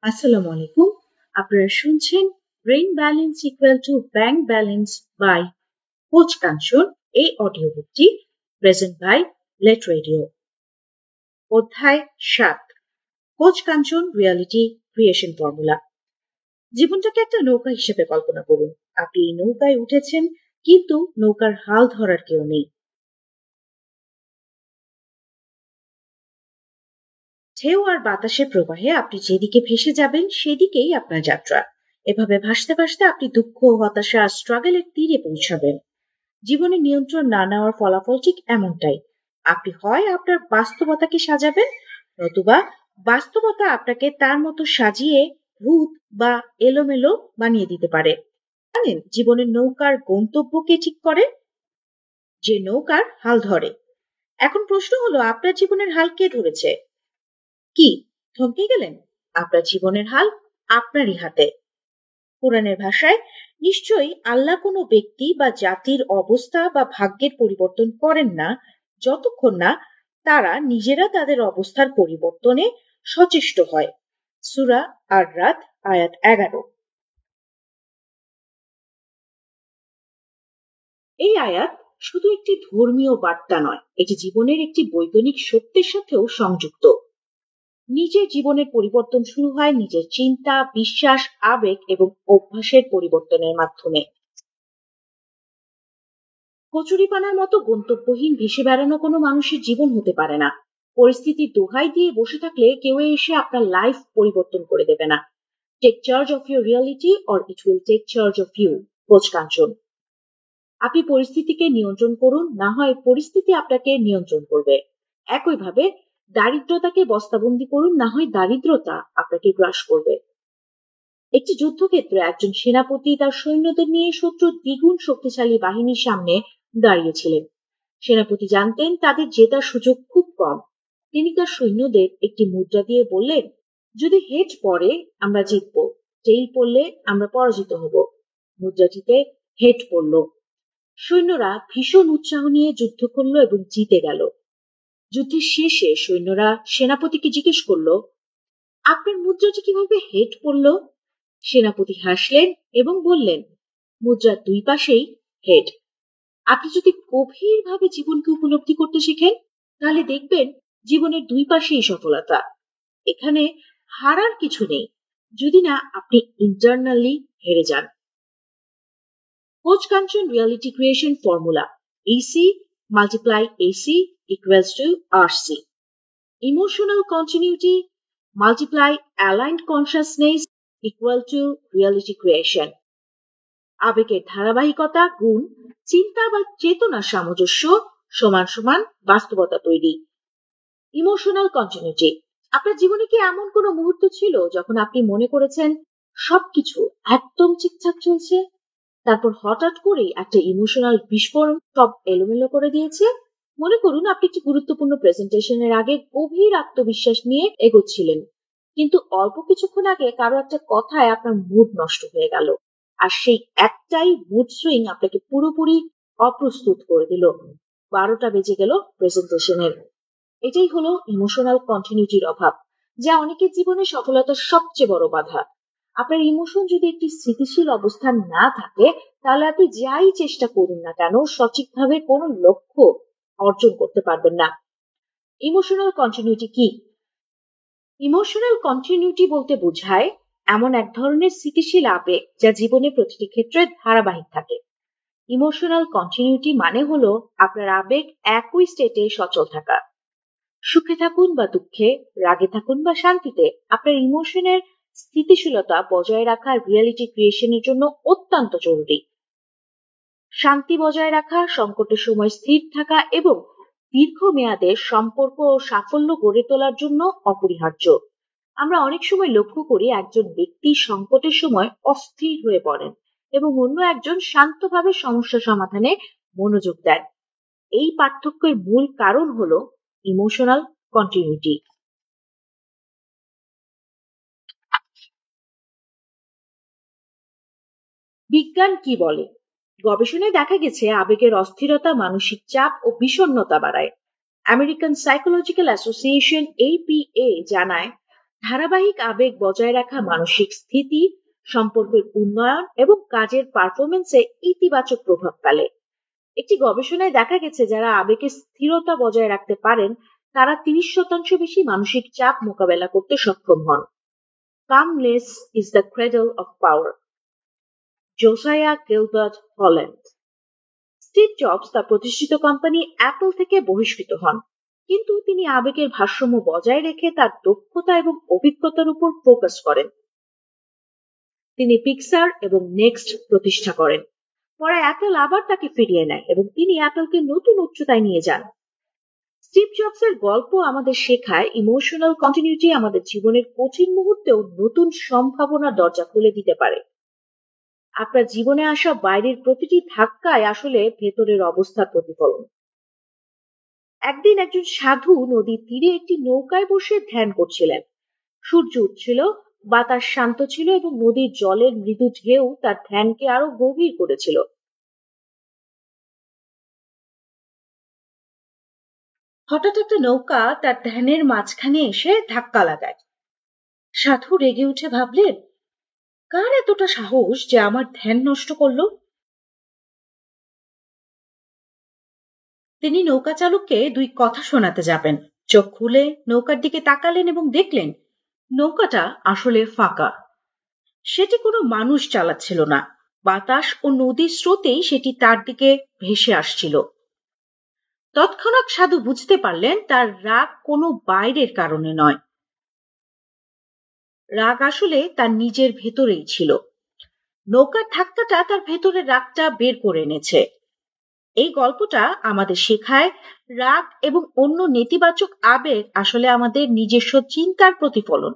আসসালামু আলাইকুম। আপনারা শুনছেন brain balance equal to bank balance by coach Kanchan. এই অডিও বুকটি প্রেজেন্ট বাই লেট রেডিও। অধ্যায় 7, coach Kanchan reality creation formula. জীবনটাকে একটা নৌকা হিসেবে কল্পনা করুন। আপনি এই নৌকায় উঠেছেন, কিন্তু নৌকার হাল ধরার কেউ নেই। ঢেউ আর বাতাসের প্রবাহে আপনি যেদিকে ভেসে যাবেন সেদিকেই আপনার যাত্রা। এভাবে ভাসতে ভাসতে আপনি দুঃখ, হতাশা, স্ট্রাগলের তীরে পৌঁছাবেন। জীবনে নিয়ন্ত্রণ না নেওয়ার ফলাফল ঠিক এমনটাই। আপনি হয় আপনার বাস্তবতাকে সাজাবেন, নতুবা বাস্তবতা আপনাকে তার মতো সাজিয়ে ভূত বা এলোমেলো বানিয়ে দিতে পারে। জানেন, জীবনের নৌকার গন্তব্য কে ঠিক করে? যে নৌকার হাল ধরে। এখন প্রশ্ন হলো, আপনার জীবনের হাল কে ধরেছে? কি থমকে গেলেন? আপনার জীবনের হাল আপনারই হাতে। কোরআনের ভাষায়, নিশ্চয়ই আল্লাহ কোনো ব্যক্তি বা জাতির অবস্থা বা ভাগ্যের পরিবর্তন করেন না যতক্ষণ না তারা নিজেরা তাদের অবস্থার পরিবর্তনে সচেষ্ট হয়। সূরা আর-রাদ আয়াত 11। এই আয়াত শুধু একটি ধর্মীয় বার্তা নয়, এটি জীবনের একটি বৈজ্ঞানিক সত্যের সাথেও সংযুক্ত। নিজের জীবনের পরিবর্তন শুরু হয় নিজের চিন্তা, বিশ্বাস, আবেগ এবং অভ্যাসের পরিবর্তনের মাধ্যমে। কচুরিপানার মতো গন্তব্যহীন ভেসে বেড়ানো কোনো মানুষের জীবন হতে পারে না। পরিস্থিতির দোহাই দিয়ে বসে থাকলে কেউ এসে আপনার লাইফ পরিবর্তন করে দেবে না। Take charge of your reality or it will take charge of you. Coach Kanchan. আপনি পরিস্থিতিকে নিয়ন্ত্রণ করুন, না হয় পরিস্থিতি আপনাকে নিয়ন্ত্রণ করবে। একইভাবে দারিদ্রতাকে বস্তাবন্দি করুন, না হয় দারিদ্রতা আপনাকে গ্রাস করবে। একটি যুদ্ধক্ষেত্রে একজন সেনাপতি তার সৈন্যদের নিয়ে শত্রুর দ্বিগুণ শক্তিশালী বাহিনীর সামনে দাঁড়িয়েছিলেন। সেনাপতি জানতেন তাদের জেতার সুযোগ খুব কম। তিনি তার সৈন্যদের একটি মুদ্রা দিয়ে বললেন, যদি হেড পড়ে আমরা জিতব, টেইল পড়লে আমরা পরাজিত হব। মুদ্রাটিতে হেড পড়ল। সৈন্যরা ভীষণ উৎসাহ নিয়ে যুদ্ধ করল এবং জিতে গেল। যুদ্ধের শেষে সৈন্যরা সেনাপতিকে জিজ্ঞেস করল, আপনার মুদ্রাটি কিভাবে হেড পড়ল? সেনাপতি হাসলেন এবং বললেন, মুদ্রার দুই পাশেই হেড। আপনি যদি গভীরভাবে জীবনকে উপলব্ধি করতে শিখেন, তাহলে দেখবেন জীবনের দুই পাশেই সফলতা। এখানে হারার কিছু নেই, যদি না আপনি ইন্টারনালি হেরে যান। Coach Kanchan reality creation formula: EC multiply AC equals to RC. Emotional continuity multiply aligned consciousness equal to reality creation. আবেগের ধারাবাহিকতা গুণ চিন্তা বা চেতনার সামঞ্জস্য সমান সমান বাস্তবতা তৈরি। ইমোশনাল কন্টিনিউটি: আপনার জীবনে কি এমন কোনো মুহূর্ত ছিল যখন আপনি মনে করেছেন সবকিছু একদম ঠিকঠাক চলছে, তারপর হঠাৎ করে একটা ইমোশনাল বিস্ফোরণ সব এলোমেলো করে দিয়েছে? মনে করুন, আপনি একটি গুরুত্বপূর্ণ প্রেজেন্টেশনের আগে গভীর আত্মবিশ্বাস নিয়ে এগোচ্ছিলেন, কিন্তু অল্প কিছুক্ষণ আগে কারো একটা কথায় আপনার মুড নষ্ট হয়ে গেল, আর সেই একটাই মুড সুইং আপনাকে পুরোপুরি অপ্রস্তুত করে দিল। 12টা বেজে গেল প্রেজেন্টেশনের। এটাই হলো ইমোশনাল কন্টিনিউটির অভাব, যা অনেকের জীবনে সফলতার সবচেয়ে বড় বাধা। আপনার ইমোশন যদি একটি স্থিতিশীল অবস্থান না থাকে, তাহলে আপনি যাই চেষ্টা করুন না কেন সঠিকভাবে কোনো লক্ষ্য অর্জন করতে পারবেন না। ইমোশনাল কন্টিনিউটি কি? ইমোশনাল কন্টিনিউটি বলতে বোঝায় এমন এক ধরনের স্থিতিশীল আবেগ যা জীবনে প্রতিটি ক্ষেত্রে ধারাবাহিক থাকে। ইমোশনাল কন্টিনিউটি মানে হলো আপনার আবেগ একই স্টেটে সচল থাকা। সুখে থাকুন বা দুঃখে, রাগে থাকুন বা শান্তিতে, আপনার ইমোশনের স্থিতিশীলতা বজায় রাখা রিয়েলিটি ক্রিয়েশনের জন্য অত্যন্ত জরুরি। শান্তি বজায় রাখা, সংকটের সময় স্থির থাকা এবং দীর্ঘমেয়াদে সম্পর্ক ও সাফল্য গড়ে তোলার জন্য অপরিহার্য। আমরা অনেক সময় লক্ষ্য করি একজন ব্যক্তি সংকটের সময় অস্থির হয়ে পড়েন এবং অন্য একজন শান্তভাবে সমস্যা সমাধানে মনোযোগ দেন। এই পার্থক্যের মূল কারণ হলো ইমোশনাল কন্টিনিউটি। বিজ্ঞান কি বলে? গবেষণায় দেখা গেছে আবেগের অস্থিরতা মানসিক চাপ ও বিষণ্ণতা বাড়ায়। আমেরিকান সাইকোলজিক্যাল অ্যাসোসিয়েশন APA জানায় ধারাবাহিক আবেগ বজায় রাখা মানসিক স্থিতি, সম্পর্কের উন্নয়ন এবং কাজের পারফরমেন্সে ইতিবাচক প্রভাব ফেলে। একটি গবেষণায় দেখা গেছে যারা আবেগের স্থিরতা বজায় রাখতে পারেন তারা 30% বেশি মানসিক চাপ মোকাবেলা করতে সক্ষম হন। Calmness is the cradle of power. Josiah Gilbert Holland. Steve Jobs তার প্রতিষ্ঠিত কোম্পানি অ্যাপল থেকে বহিষ্কৃত হন, কিন্তু তিনি আবেগের ভারসাম্য বজায় রেখে তার দক্ষতা এবং অভিজ্ঞতার উপর ফোকাস করেন। তিনি পিক্সার এবং নেক্সট প্রতিষ্ঠা করেন। পরে অ্যাপল আবার তাকে ফিরিয়ে নেয় এবং তিনি অ্যাপলকে নতুন উচ্চতায় নিয়ে যান। স্টিভ জবসের গল্প আমাদের শেখায় ইমোশনাল কন্টিনিউটি আমাদের জীবনের কঠিন মুহূর্তেও নতুন সম্ভাবনার দরজা খুলে দিতে পারে। আপনার জীবনে আসা বাইরের প্রতিটি ধাক্কায় আসলে ভেতরের অবস্থার প্রতিফলন। একদিন একজন সাধু নদীর তীরে একটি নৌকায় বসে ধ্যান করছিলেন। সূর্য উঠছিল, বাতাস শান্ত ছিল এবং নদীর জলের মৃদু ঢেউ তার ধ্যানকে আরো গভীর করেছিল। হঠাৎ একটা নৌকা তার ধ্যানের মাঝখানে এসে ধাক্কা লাগায়। সাধু রেগে উঠে ভাবলেন, কার এতটা সাহস যে আমার ধ্যান নষ্ট করলো? তিনি নৌকা চালককে 2 কথা শোনাতে যাবেন। চোখ খুলে নৌকার দিকে তাকালেন এবং দেখলেন নৌকাটা আসলে ফাঁকা। সেটি কোনো মানুষ চালাচ্ছিল না। বাতাস ও নদীর স্রোতেই সেটি তার দিকে ভেসে আসছিল। তৎক্ষণাৎ সাধু বুঝতে পারলেন তার রাগ কোনো বাইরের কারণে নয়, রাগ আসলে তার নিজের ভেতরেই ছিল। নৌকার ধাক্কাটা তার ভেতরের রাগটা বের করে এনেছে। এই গল্পটা আমাদের শেখায় রাগ এবং অন্য নেতিবাচক আবেগ আসলে আমাদের নিজস্ব চিন্তার প্রতিফলন।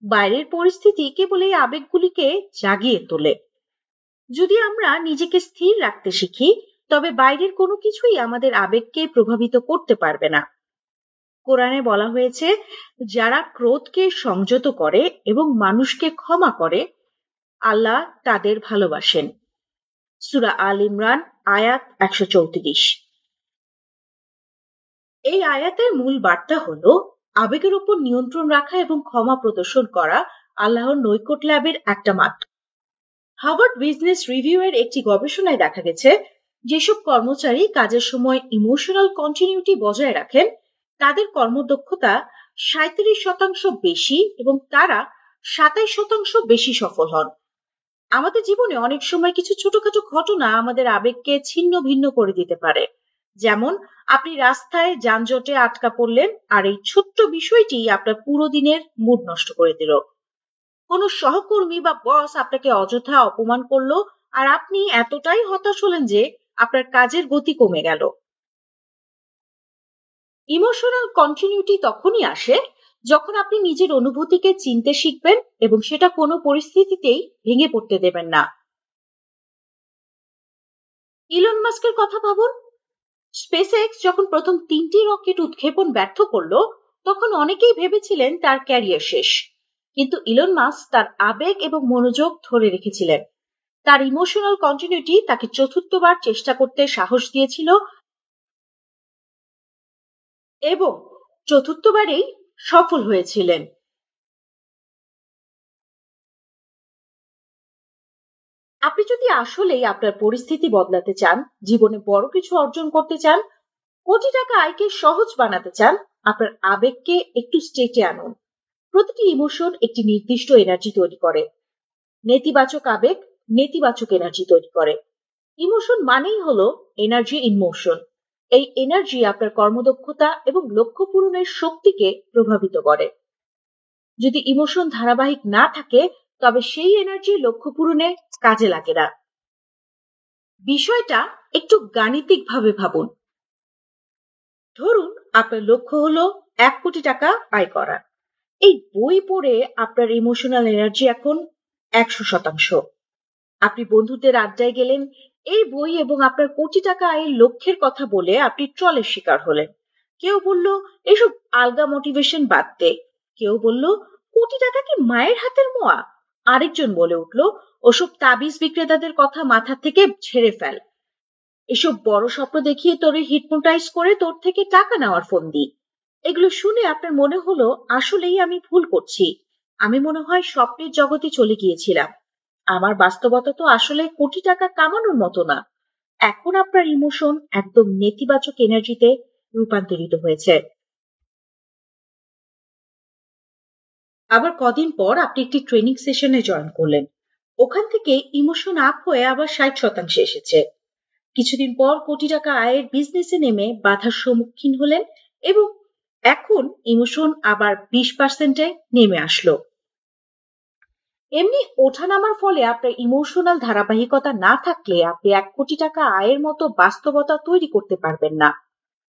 বাইরের পরিস্থিতি কেবল এই আবেগগুলিকে জাগিয়ে তোলে। যদি আমরা নিজেকে স্থির রাখতে শিখি তবে বাইরের কোনো কিছুই আমাদের আবেগকে প্রভাবিত করতে পারবে না। কোরআনে বলা হয়েছে, যারা ক্রোধকে সংযত করে এবং মানুষকে ক্ষমা করে আল্লাহ তাদের ভালোবাসেন। সূরা আল ইমরান আয়াত 134। এই আয়াতের মূল বার্তা হলো আবেগের উপর নিয়ন্ত্রণ রাখা এবং ক্ষমা প্রদর্শন করা আল্লাহর নৈকট্য লাভের একটা মাধ্যম। হার্ভার্ড বিজনেস রিভিউ এর একটি গবেষণায় দেখা গেছে যেসব কর্মচারী কাজের সময় ইমোশনাল কন্টিনিউটি বজায় রাখেন তাদের কর্মদক্ষতা 37% বেশি এবং তারা 27% বেশি সফল হন। আমাদের জীবনে অনেক সময় কিছু ছোটখাটো ঘটনা আমাদের আবেগকে ছিন্ন ভিন্ন করে দিতে পারে। যেমন আপনি রাস্তায় যানজটে আটকা পড়লেন আর এই ছোট্ট বিষয়টি আপনার পুরো দিনের মুড নষ্ট করে দিল। কোনো সহকর্মী বা বস আপনাকে অযথা অপমান করলো আর আপনি এতটাই হতাশ হলেন যে আপনার কাজের গতি কমে গেল। ইমোশনাল কন্টিনিউটি তখনই আসে যখন আপনি নিজের অনুভূতিকে চিনতে শিখবেন এবং সেটা কোনো পরিস্থিতিতেই ভেঙে পড়তে দেবেন না। ইলন মাস্কের কথা ভাবুন। স্পেসএক্স যখন প্রথম 3টি রকেট উৎক্ষেপণ ব্যর্থ করলো তখন অনেকেই ভেবেছিলেন তার ক্যারিয়ার শেষ, কিন্তু ইলন মাস্ক তার আবেগ এবং মনোযোগ ধরে রেখেছিলেন। তার ইমোশনাল কন্টিনিউটি তাকে চতুর্থবার চেষ্টা করতে সাহস দিয়েছিল এবং চতুর্থবারেই সফল হয়েছিলেন। আপনি যদি আসলেই আপনার পরিস্থিতি বদলাতে চান, জীবনে বড় কিছু অর্জন করতে চান, কোটি টাকা আয়কে সহজ বানাতে চান, আপনার আবেগকে একটু স্টেটে আনুন। প্রতিটি ইমোশন একটি নির্দিষ্ট এনার্জি তৈরি করে। নেতিবাচক আবেগ নেতিবাচক এনার্জি তৈরি করে। ইমোশন মানেই হলো এনার্জি ইন মোশন। এই এনার্জি আপনার কর্মদক্ষতা এবং লক্ষ্য পূরণের শক্তিকে প্রভাবিত করে। যদি ইমোশন ধারাবাহিক না থাকে তবে সেই এনার্জি লক্ষ্য পূরণে কাজে লাগে না। বিষয়টা একটু গাণিতিকভাবে ভাবুন। ধরুন আপনার লক্ষ্য হলো 1 কোটি টাকা আয় করা। এই বই পড়ে আপনার ইমোশনাল এনার্জি এখন 100%। আপনি বন্ধুদের আড্ডায় গেলেন, এই বই এবং আপনার কোটি টাকা আয়ের লক্ষ্যের কথা বলে আপনি ট্রলের শিকার হলেন। কেউ বলল এসব আলগা মোটিভেশন বাদ দে। কেউ বলল কোটি টাকা কি মায়ের হাতের মোয়া। আরেকজন বলে উঠল ওসব তাবিজ বিক্রেতাদের কথা মাথা থেকে ঝেড়ে ফেল। এসব বড় স্বপ্ন দেখিয়ে তোরে হিপনোটাইজ করে তোর থেকে টাকা নেওয়ার ফোন দি। এগুলো শুনে আপনার মনে হলো আসলেই আমি ভুল করছি, আমি মনে হয় স্বপ্নের জগতে চলে গিয়েছিলাম। আমার বাস্তবতা তো আসলে কোটি টাকা কামানোর মতো না। এখন আপনার ইমোশন একদম নেতিবাচক এনার্জিতে রূপান্তরিত হয়েছে। আবার কদিন পর আপনি একটি ট্রেনিং সেশনে জয়েন করলেন। ওখান থেকে ইমোশন আপ হয়ে আবার 60% এসেছে। কিছুদিন পর কোটি টাকা আয়ের বিজনেসে নেমে বাধার সম্মুখীন হলেন এবং এখন ইমোশন আবার 20%-এ নেমে আসলো। এমনি ওঠানামার ফলে আপনার ইমোশনাল ধারাবাহিকতা না থাকলে আপনি 1 কোটি টাকা আয়ের মতো বাস্তবতা তৈরি করতে পারবেন না।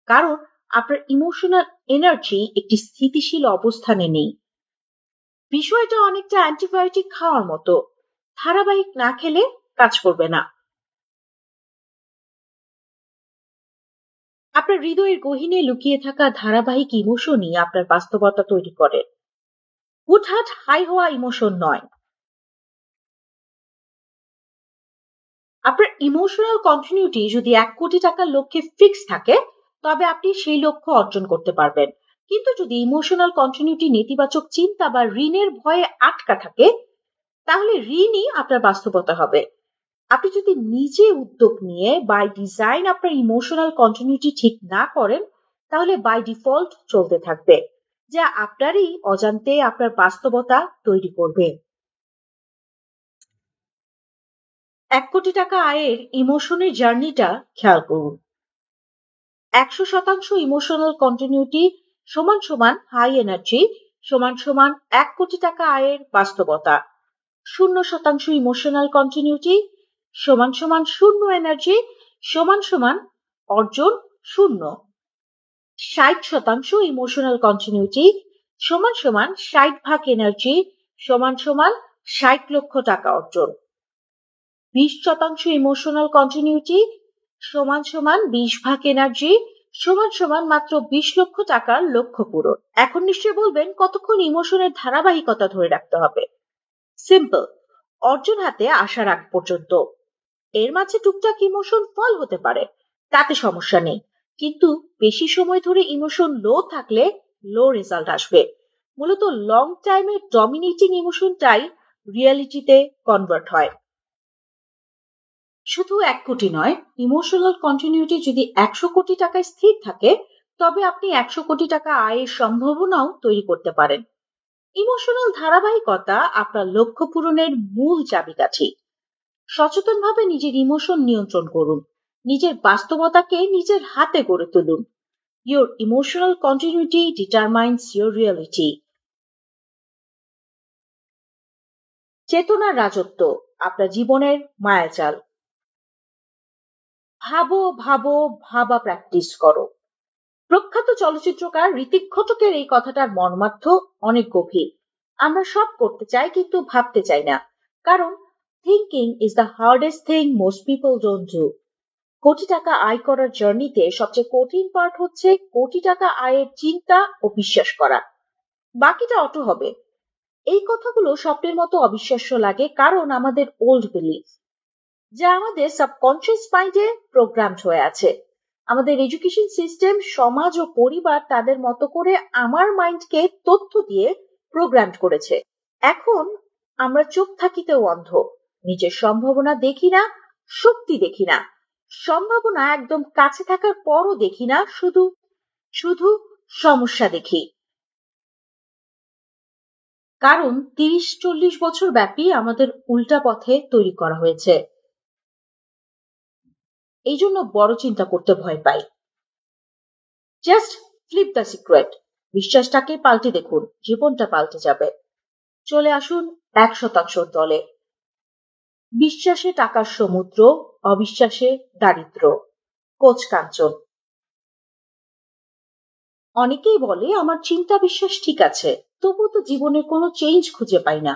কারণ আপনার ইমোশনাল এনার্জি একটি স্থিতিশীল অবস্থানে নেই। বিষয়টা অনেকটা অ্যান্টিবায়োটিক খাওয়ার মতো, ধারাবাহিক না খেলে কাজ করবে না। আপনার হৃদয়ের গহীনে লুকিয়ে থাকা ধারাবাহিক ইমোশনই আপনার বাস্তবতা তৈরি করে, হুটহাট হাই হওয়া ইমোশন নয়। আপনার ইমোশনাল কন্টিনিউটি যদি 1 কোটি টাকার লক্ষ্যে ফিক্স থাকে তবে আপনি সেই লক্ষ্য অর্জন করতে পারবেন। কিন্তু যদি ইমোশনাল কন্টিনিউটি নেতিবাচক চিন্তা বা ঋণের ভয়ে আটকা থাকে তাহলে ঋণই আপনার বাস্তবতা হবে। আপনি যদি নিজে উদ্যোগ নিয়ে বাই ডিজাইন আপনার ইমোশনাল কন্টিনিউটি ঠিক না করেন তাহলে বাই ডিফল্ট চলতে থাকবে, যা আপনারই অজান্তে আপনার বাস্তবতা তৈরি করবে। 1 কোটি টাকা আয়ের ইমোশনের জার্নিটা খেয়াল করুন। 100% ইমোশনাল কন্টিনিউটি সমান সমান হাই এনার্জি সমান সমান 1 কোটি টাকা আয়ের বাস্তবতা। 0% ইমোশনাল কন্টিনিউটি সমান সমান 0 এনার্জি সমান সমান অর্জন 0। 60% ইমোশনাল কন্টিনিউটি সমান সমান 60 ভাগ এনার্জি সমান সমান 60 লক্ষ টাকা অর্জন। 20% ইমোশনাল কন্টিনিউটি সমান সমান 20 ভাগ এনার্জি সমান সমান মাত্র 20 লক্ষ টাকার লক্ষ্য পূরণ। এখন নিশ্চয়ই বলবেন কতক্ষণ ইমোশনের ধারাবাহিকতা ধরে রাখতে হবে। সিম্পল, অর্জন হাতে আসার আগ পর্যন্ত। এর মাঝে টুকটাক ইমোশন ফল হতে পারে, তাতে সমস্যা নেই। কিন্তু বেশি সময় ধরে ইমোশন লো থাকলে লো রেজাল্ট আসবে। মূলত লং টাইমে ডমিনেটিং ইমোশনটাই রিয়ালিটিতে কনভার্ট হয়। শুধু 1 কোটি নয়, ইমোশনাল কন্টিনিউটি যদি 100 কোটি টাকায় স্থির থাকে তবে আপনি 100 কোটি টাকা আয়ের সম্ভাবনাও তৈরি করতে পারেন। ইমোশনাল ধারাবাহিকতা আপনার লক্ষ্য পূরণের মূল চাবিকাঠি। সচেতনভাবে নিজের ইমোশন নিয়ন্ত্রণ করুন, নিজের বাস্তবতাকে নিজের হাতে গড়ে তুলুন। Your emotional continuity determines your reality. চেতনার রাজত্ব আপনার জীবনের মায়াজাল। ভাবো ভাবো ভাবা প্র্যাকটিস করো। প্রখ্যাত চলচ্চিত্রকার ঋত্বিক ঘটকের এই কথাটার মর্মার্থ অনেক গভীর। আমরা সব করতে চাই কিন্তু ভাবতে চাই না, কারণ thinking is the hardest thing most people don't do. কোটি টাকা আয় করার জার্নিতে সবচেয়ে কঠিন পার্ট হচ্ছে কোটি টাকা আয়ের চিন্তা ও বিশ্বাস করা। বাকিটা অটো হবে। এই কথাগুলো স্বপ্নের মতো অবিশ্বাস্য লাগে কারণ আমাদের ওল্ড বিলিফ, যা আমাদের সাবকনশিয়াস মাইন্ডে প্রোগ্রামড হয়ে আছে। আমাদের এডুকেশন সিস্টেম, সমাজ ও পরিবার তাদের মতো করে আমার মাইন্ডকে তথ্য দিয়ে প্রোগ্রামড করেছে। এখন আমরা চোখ থাকিতেও অন্ধ, নিজের সম্ভাবনা দেখি না, শক্তি দেখি না। সম্ভাবনা একদম কাছে থাকার পরও দেখি না, শুধু শুধু সমস্যা দেখি। কারণ 30-40 বছর ব্যাপী আমাদের উল্টা পথে তৈরি করা হয়েছে। এই জন্য বড় চিন্তা করতে ভয় পাই। Just flip the secret. বিশ্বাসটাকে পাল্টে দেখুন, জীবনটা পাল্টে যাবে। চলে আসুন 1% দলে। বিশ্বাসে টাকার সমুদ্র, অবিশ্বাসে দারিদ্র। কোচ কাঞ্চন। অনেকেই বলে আমার চিন্তা বিশ্বাস ঠিক আছে, তবু তো জীবনে কোনো চেঞ্জ খুঁজে পাই না।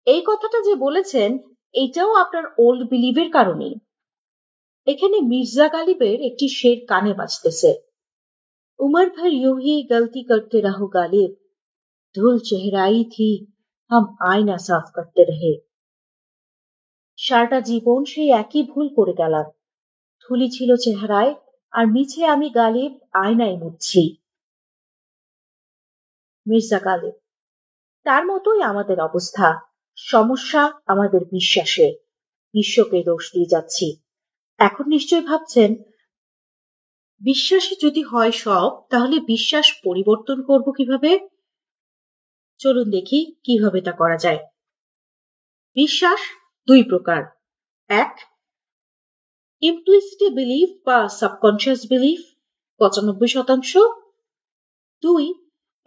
এই কথাটা যে বলেছেন এটাও আপনার ওল্ড বিলিভের কারণেই। এখানে মির্জা গালিবের একটি শের কানে বাজতেছে। उम्र भर यूं ही गलती करते रहो गालिब, धूल चेहराई थी हम आईना साफ करते रहे। সারাটা জীবন সেই একই ভুল করে গেলাম, ধুলি ছিল চেহারায় আর মিছে আমি গালিব আয়নায় মুছছি। মির্জা গালিব। তার মতোই আমাদের অবস্থা। সমস্যা আমাদের বিশ্বাসে। বিশ্বকে দোষ দিয়ে যাচ্ছি। এখন নিশ্চয়ই ভাবছেন, বিশ্বাসে যদি হয় সব, তাহলে বিশ্বাস পরিবর্তন করব কিভাবে? চলুন দেখি কিভাবে তা করা যায়। বিশ্বাস দুই প্রকার। এক, ইমপ্লিসিট বিলিফ বা সাবকনশিয়াস বিলিফ 95%। দুই,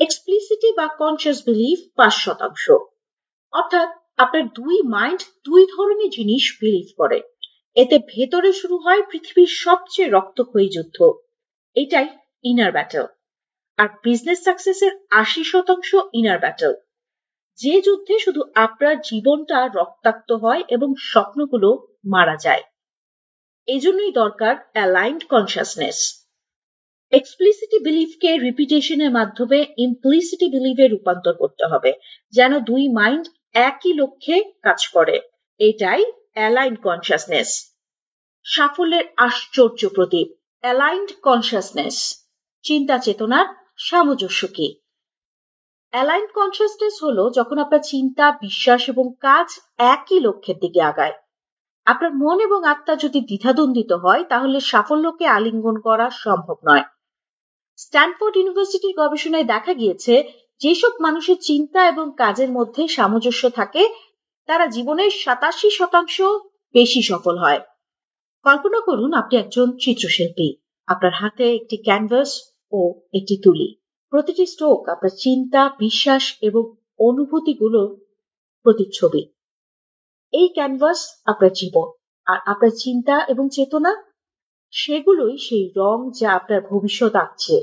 এক্সপ্লিসিটি বা কনশিয়াস বিলিফ 5%। অর্থাৎ আপনার দুই মাইন্ড দুই ধরনের জিনিস বিলিভ করে। এতে ভেতরে শুরু হয় পৃথিবীর সবচেয়ে রক্তক্ষয়ী যুদ্ধ। এটাই ইনার ব্যাটল। আর বিজনেস সাকসেসের 80% ইনার ব্যাটল, যে যুদ্ধে শুধু আপনার জীবনটা রক্তাক্ত হয় এবং স্বপ্নগুলো মারা যায়। এজন্যই দরকার অ্যালাইনড কনশাসনেস। এক্সপ্লিসিটি বিলিফকে রিপিটেশনের মাধ্যমে ইমপ্লিসিটি বিলিফে রূপান্তর করতে হবে, যেন দুই মাইন্ড একই লক্ষ্যে কাজ করে। এটাই অ্যালাইনড কনশাসনেস। সাফল্যের আশ্চর্য প্রতীক অ্যালাইনড কনশাসনেস। চিন্তা চেতনার সামঞ্জস্য কি? অ্যালাইনড কনশাসনেস হলো যখন আপনার চিন্তা, বিশ্বাস এবং কাজ একই লক্ষ্যের দিকে আগায়। আপনার মন এবং আত্মা যদি দ্বিধাদ্বন্দ্বিত হয়, তাহলে সাফল্যকে আলিঙ্গন করা সম্ভব নয়। স্ট্যানফোর্ড ইউনিভার্সিটির গবেষণায় দেখা গিয়েছে, যেসব মানুষের চিন্তা এবং কাজের মধ্যে সামঞ্জস্য থাকে, তারা জীবনের 87% বেশি সফল হয়। কল্পনা করুন আপনি একজন চিত্রশিল্পী। আপনার হাতে একটি ক্যানভাস ও একটি তুলি। প্রতিটি স্ট্রোক আপনার চিন্তা, বিশ্বাস এবং অনুভূতিগুলোর প্রতিচ্ছবি। এই ক্যানভাস আপনার জীবন, আর আপনার চিন্তা এবং চেতনা, সেগুলোই সেই রং যা আপনার ভবিষ্যৎ আঁকছে।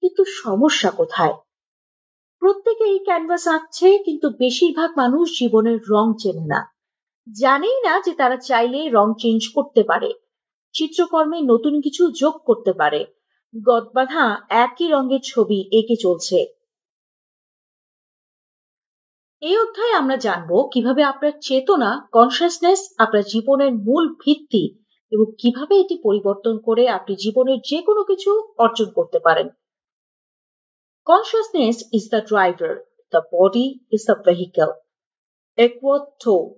কিন্তু সমস্যা কোথায়? প্রত্যেকে এই ক্যানভাস আঁকছে, কিন্তু বেশিরভাগ মানুষ জীবনের রং চেনে না। জানেই না যে তারা চাইলে রং চেঞ্জ করতে পারে, চিত্রকর্মে নতুন কিছু যোগ করতে পারে। গদবাঁধা একই রঙের ছবি এঁকে চলছে। এই অধ্যায়ে আমরা জানবো কিভাবে আপনার চেতনা, কনশাসনেস আপনার জীবনের মূল ভিত্তি, এবং কিভাবে এটি পরিবর্তন করে আপনি জীবনের যে কোনো কিছু অর্জন করতে পারেন। Consciousness is the driver, the body is the vehicle. Eckhart Tolle।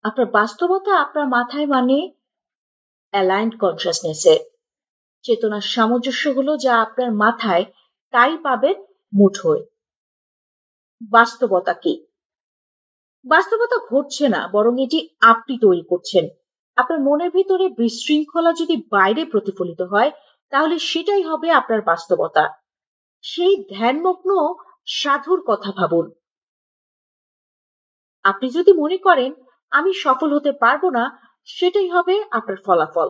আপনার বাস্তবতা আপনার মাথায় মানে অ্যালাইনড কনশাসনেসে। চেতনার সামঞ্জস্য হলো যা আপনার মাথায়, তাই পাবেন মুঠোয়। বাস্তবতা কি? বাস্তবতা ঘটছে না, বরং এটি আপনি তৈরি করছেন। আপনার মনের ভিতরে বিশৃঙ্খলা যদি বাইরে প্রতিফলিত হয়, তাহলে সেটাই হবে আপনার বাস্তবতা। সেই ধ্যানমগ্ন সাধুর কথা ভাবুন। আপনি যদি মনে করেন আমি সফল হতে পারবো না, সেটাই হবে আপনার ফলাফল।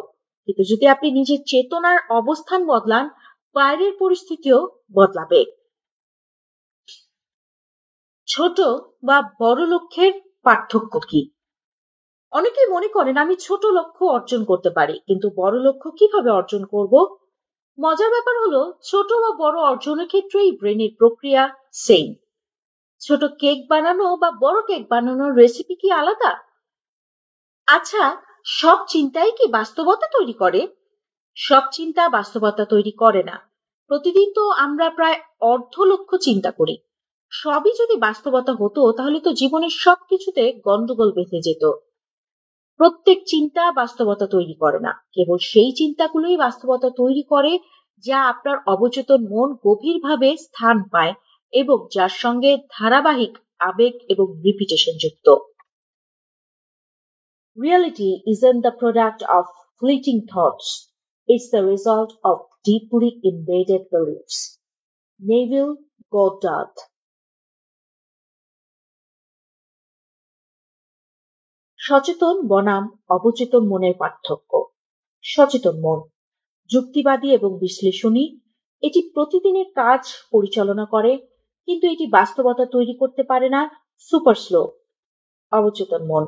কিন্তু যদি আপনি নিজের চেতনার অবস্থান বদলান, বাইরের পরিস্থিতিও বদলাবে। ছোট বা বড় লক্ষ্যের পার্থক্য কি? অনেকেই মনে করেন আমি ছোট লক্ষ্য অর্জন করতে পারি, কিন্তু বড় লক্ষ্য কিভাবে অর্জন করব? মজার ব্যাপার হলো, ছোট বা বড় অর্জনের ক্ষেত্রেই ব্রেনের প্রক্রিয়া সেম। ছোট কেক বানানো বা বড় কেক বানানোর রেসিপি কি আলাদা? আচ্ছা, সব চিন্তাই কি বাস্তবতা তৈরি করে? সব চিন্তা বাস্তবতা তৈরি করে না। প্রতিদিন তো আমরা প্রায় অর্ধ লক্ষ চিন্তা করি। সবই যদি বাস্তবতা হতো, তাহলে তো জীবনের সবকিছুতে গন্ডগোল বেঁধে যেত। প্রত্যেক চিন্তা বাস্তবতা তৈরি করে না, কেবল সেই চিন্তাগুলোই বাস্তবতা তৈরি করে যা আপনার অবচেতন মন গভীরভাবে স্থান পায় এবং যার সঙ্গে ধারাবাহিক আবেগ এবং রিপিটেশন যুক্ত। Reality isn't the product of fleeting thoughts. It's the result of deeply embedded beliefs. Neville Goddard। সচেতন বনাম অবচেতন মনের পার্থক্য। সচেতন মন যুক্তিবাদী এবং বিশ্লেষণী। এটি প্রতিদিনের কাজ পরিচালনা করে, কিন্তু এটি বাস্তবতা তৈরি করতে পারে না, সুপার স্লো। অবচেতন মন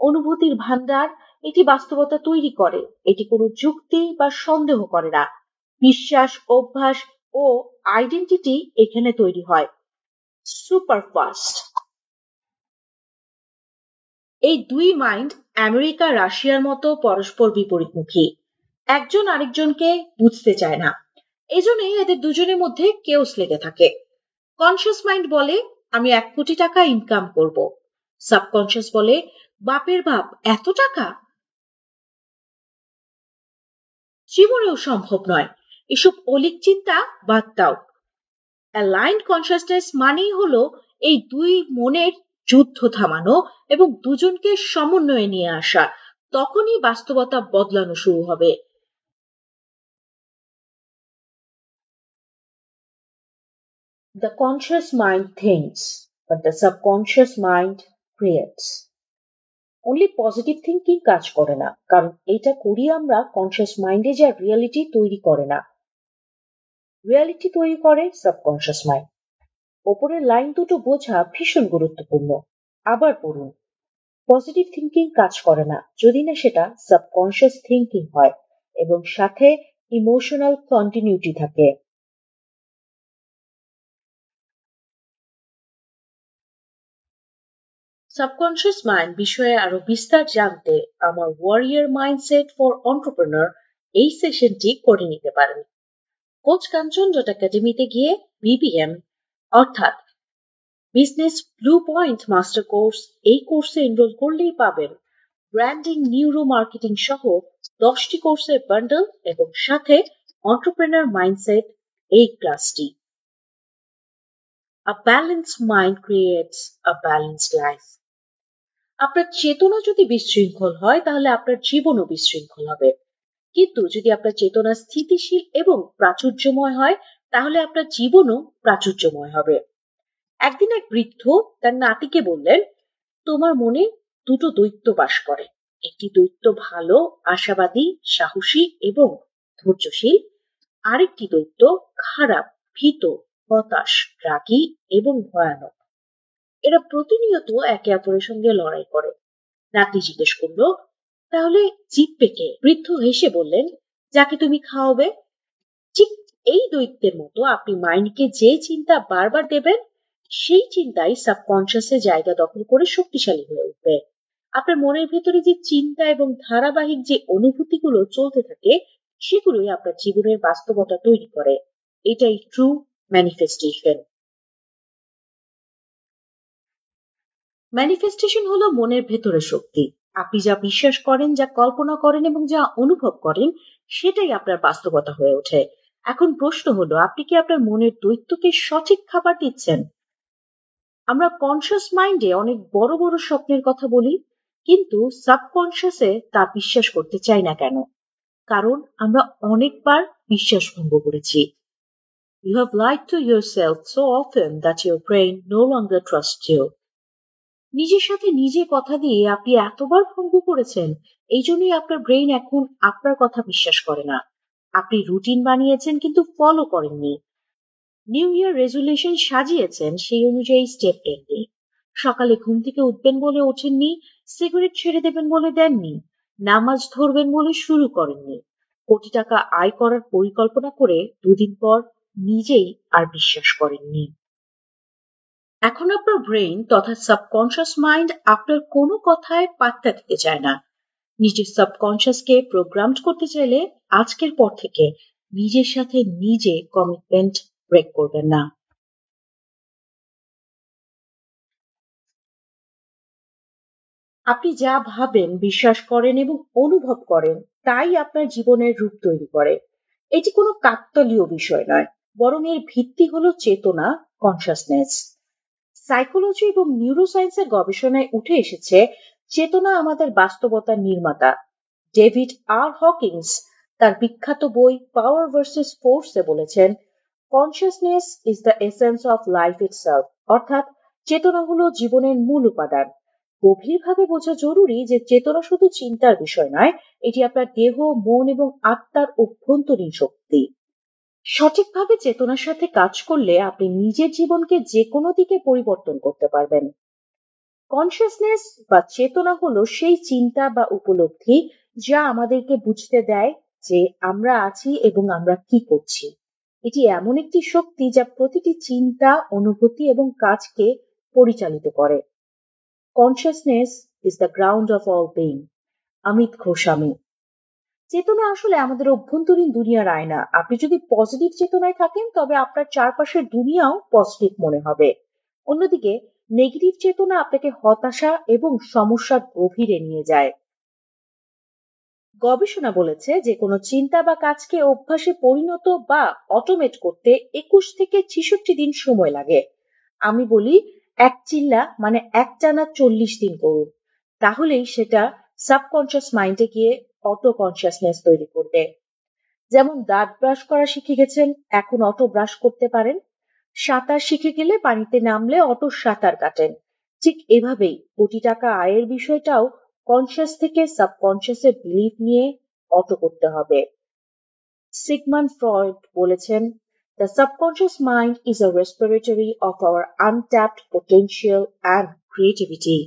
অনুভূতির ভান্ডার, এটি বাস্তবতা তৈরি করে। এটি কোনো যুক্তি বা সন্দেহ করে না। বিশ্বাস, অভ্যাস ও আইডেন্টিটি এখানে তৈরি হয়। Super fast. এই দুই মাইন্ড আমেরিকা, রাশিয়ার মতো পরস্পর বিপরীতমুখী। একজন আরেকজনকে বুঝতে চায় না, এজন্যই এদের দুজনের মধ্যে কেওস লেগে থাকে। কনশিয়াস মাইন্ড বলে আমি 1 কোটি টাকা ইনকাম করব। সাবকনশিয়াস বলে, বাপের বাপ, এত টাকা জীবনেও সম্ভব নয়। এসব অলীক চিন্তা বাদ দাও। অ্যালাইন্ড কনসিয়াসনেস মানেই হলো এই দুই মনের যুদ্ধ থামানো এবং দুজনকে সমন্বয়ে নিয়ে আসা। তখনই বাস্তবতা বদলানো শুরু হবে। The conscious mind thinks, but the subconscious mind creates. Only positive thinking কাজ করে না, কারণ এটা করি আমরা কনসিয়াস মাইন্ডে, যা রিয়েলিটি তৈরি করে না। রিয়েলিটি তৈরি করে সাবকনসিয়াস মাইন্ড। ওপরের লাইন দুটো বোঝা ভীষণ গুরুত্বপূর্ণ। আবার পড়ুন। পজিটিভ থিঙ্কিং কাজ করে না যদি না সেটা সাবকনসিয়াস থিঙ্কিং হয় এবং সাথে ইমোশনাল কন্টিনিউটি থাকে। সাবকনসিয়াস মাইন্ড বিষয়ে আরো বিস্তার জানতে আমার ওয়ারিয়র মাইন্ডসেট ফর এন্টারপ্রেনার এই সেশনটি করে নিতে পারেন। কোচ কাঞ্চন একাডেমিতে গিয়ে বিবিএম অর্থাৎ business blue point master course, এই কোর্সে এনরোল করলেই পাবেন ব্র্যান্ডিং, নিউরো মার্কেটিং সহ 10টি কোর্সের বান্ডল এবং সাথে এন্টারপ্রেনার মাইন্ডসেট এই ক্লাসটি। A balanced mind creates a balanced life. আপনার চেতনা যদি বিশৃঙ্খল হয় তাহলে আপনার জীবনও বিশৃঙ্খল হবে, কিন্তু যদি আপনার চেতনা স্থিতিশীল এবং প্রাচুর্যময় হয় তাহলে আপনার জীবনও প্রাচুর্যময় হবে। একদিন এক বৃদ্ধ তার নাতিকে বললেন, তোমার মনে দুটো দৈত্য বাস করে। একটি দৈত্য ভালো, আশাবাদী, সাহসী এবং ধৈর্যশীল। আরেকটি দৈত্য খারাপ, ভীত, হতাশ, রাগী এবং ভয়ানক। এরা প্রতিনিয়ত একে অপরের সঙ্গে লড়াই করে। নাতি জিজ্ঞেস করলো, তাহলে জিতবে কে? বৃদ্ধ হেসে বললেন, যাকে তুমি খাওয়াবে। ঠিক এই দৈত্যের মতো আপনি মাইন্ডকে যে চিন্তা বারবার দেবেন, সেই চিন্তাই সাবকনশিয়াসে জায়গা দখল করে শক্তিশালী হয়ে উঠবে। আপনার মনের ভেতরে যে চিন্তা এবং ধারাবাহিক যে অনুভূতিগুলো চলতে থাকে, সেগুলোই আপনার জীবনের বাস্তবতা তৈরি করে। এটাই ট্রু ম্যানিফেস্টেশন। ম্যানিফেস্টেশন হলো মনের ভেতরের শক্তি। আপনি যা বিশ্বাস করেন, যা কল্পনা করেন এবং যা অনুভব করেন, সেটাই আপনার বাস্তবতা হয়ে ওঠে। এখন প্রশ্ন হলো, আপনি কি আপনার মনের দৈত্যকে সঠিক খাবার দিচ্ছেন? আমরা কনসিয়াস মাইন্ডে অনেক বড় বড় স্বপ্নের কথা বলি, কিন্তু সাবকনসিয়াসে তা বিশ্বাস করতে চাই না কেন? কারণ আমরা অনেকবার বিশ্বাস ভঙ্গ করেছি। You have lied to yourself so often that your brain no longer trusts you. নিজের সাথে নিজে কথা দিয়ে আপনি এতবার ভঙ্গ করেছেন, এই জন্যই আপনার ব্রেইন এখন আপনার কথা বিশ্বাস করে না। আপনি রুটিন বানিয়েছেন কিন্তু ফলো করেননি। নিউ ইয়ার রেজুলেশন সাজিয়েছেন, সেই অনুযায়ী স্টেপ নেননি। সকালে ঘুম থেকে উঠবেন বলে ওঠেননি, সিগারেট ছেড়ে দেবেন বলে দেননি, নামাজ ধরবেন বলে শুরু করেননি। কোটি টাকা আয় করার পরিকল্পনা করে 2 দিন পর নিজেই আর বিশ্বাস করেননি। এখন আপনার ব্রেইন তথা সাবকনশিয়াস মাইন্ড আপনার কোনো কথায় পাত্তা দিতে চায় না। নিজের সাবকনশিয়াসকে প্রোগ্রামড করতে চাইলে আজকের পর থেকে নিজের সাথে নিজে কমিটমেন্ট ব্রেক করবেন না। আপনি যা ভাবেন, বিশ্বাস করেন এবং অনুভব করেন, তাই আপনার জীবনের রূপ তৈরি করে। এটি কোনো কাকতালীয় বিষয় নয়, বরং এর ভিত্তি হলো চেতনা, কনশিয়াসনেস। সাইকোলজি এবং নিউরোসায়েন্সের গবেষণায় উঠে এসেছে, চেতনা আমাদের বাস্তবতার নির্মাতা। ডেভিড আর হকিংস তার বিখ্যাত বই পাওয়ার ভার্সেস ফোর্সে বলেছেন, consciousness is the essence of life itself, অর্থাৎ চেতনা হলো জীবনের মূল উপাদান। গভীরভাবে বোঝা জরুরি যে চেতনা শুধু চিন্তার বিষয় নয়, এটি আপনার দেহ, মন এবং আত্মার অভ্যন্তরীণ শক্তি। সঠিকভাবে চেতনার সাথে কাজ করলে আপনি নিজের জীবনকে যে কোনো দিকে পরিবর্তন করতে পারবেন। কনশিয়াসনেস বা চেতনা হলো সেই চিন্তা বা উপলব্ধি যা আমাদেরকে বুঝতে দেয় যে আমরা আছি এবং আমরা কি করছি। এটি এমন একটি শক্তি যা প্রতিটি চিন্তা, অনুভূতি এবং কাজকে পরিচালিত করে। Consciousness is the ground of all being. Amit Goswami. চেতনা আসলে আমাদের অভ্যন্তরীণ দুনিয়ার আয়না। আপনি যদি পজিটিভ চেতনায় থাকেন তবে আপনার চারপাশের দুনিয়াও পজিটিভ মনে হবে। অন্যদিকে নেগেটিভ চেতনা আপনাকে হতাশা এবং সমস্যার গভীরে নিয়ে যায়। গবেষণা বলেছে যে কোনো চিন্তা বা কাজকে অভ্যাসে পরিণত বা অটোমেট করতে 21 থেকে 66 দিন সময় লাগে। আমি বলি এক চিল্লা মানে একটানা 40 দিন করুন, তাহলেই সেটা সাবকনশিয়াস মাইন্ডে গিয়ে অটো কনসিয়াসনেস তৈরি করবে। যেমন দাঁত ব্রাশ করা শিখে গেছেন, এখন অটো ব্রাশ করতে পারেন। সাঁতার শিখে গেলে পানিতে নামলে অটো সাঁতার কাটেন। ঠিক এভাবেই কোটি টাকা আয়ের বিষয়টাও কনসিয়াস থেকে সাবকনসিয়াসে বিলিভ নিয়ে অটো করতে হবে। সিগমন্ড ফ্রয়েড বলেছেন, The subconscious mind is a respiratory of our untapped potential and creativity.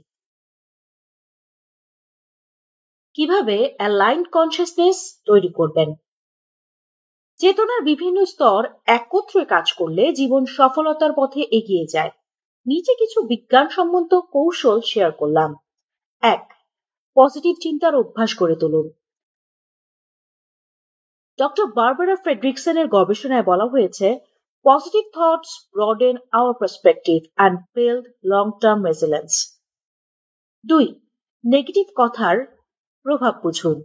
কিভাবে অ্যালাইনড কনসিয়াসনেস তৈরি করবেন? চেতনার বিভিন্ন স্তর একত্রে কাজ করলে জীবন সফলতার পথে এগিয়ে যায়। নিচে কিছু বিজ্ঞানসম্মত কৌশল শেয়ার করলাম। 1. পজিটিভ চিন্তার অভ্যাস গড়ে তুলুন। ডক্টর বারবারা ফ্রেডরিকসনের গবেষণায় বলা হয়েছে, positive thoughts broaden our perspective and build long term resilience. 2. Negative কথার প্রভাব বুঝুন।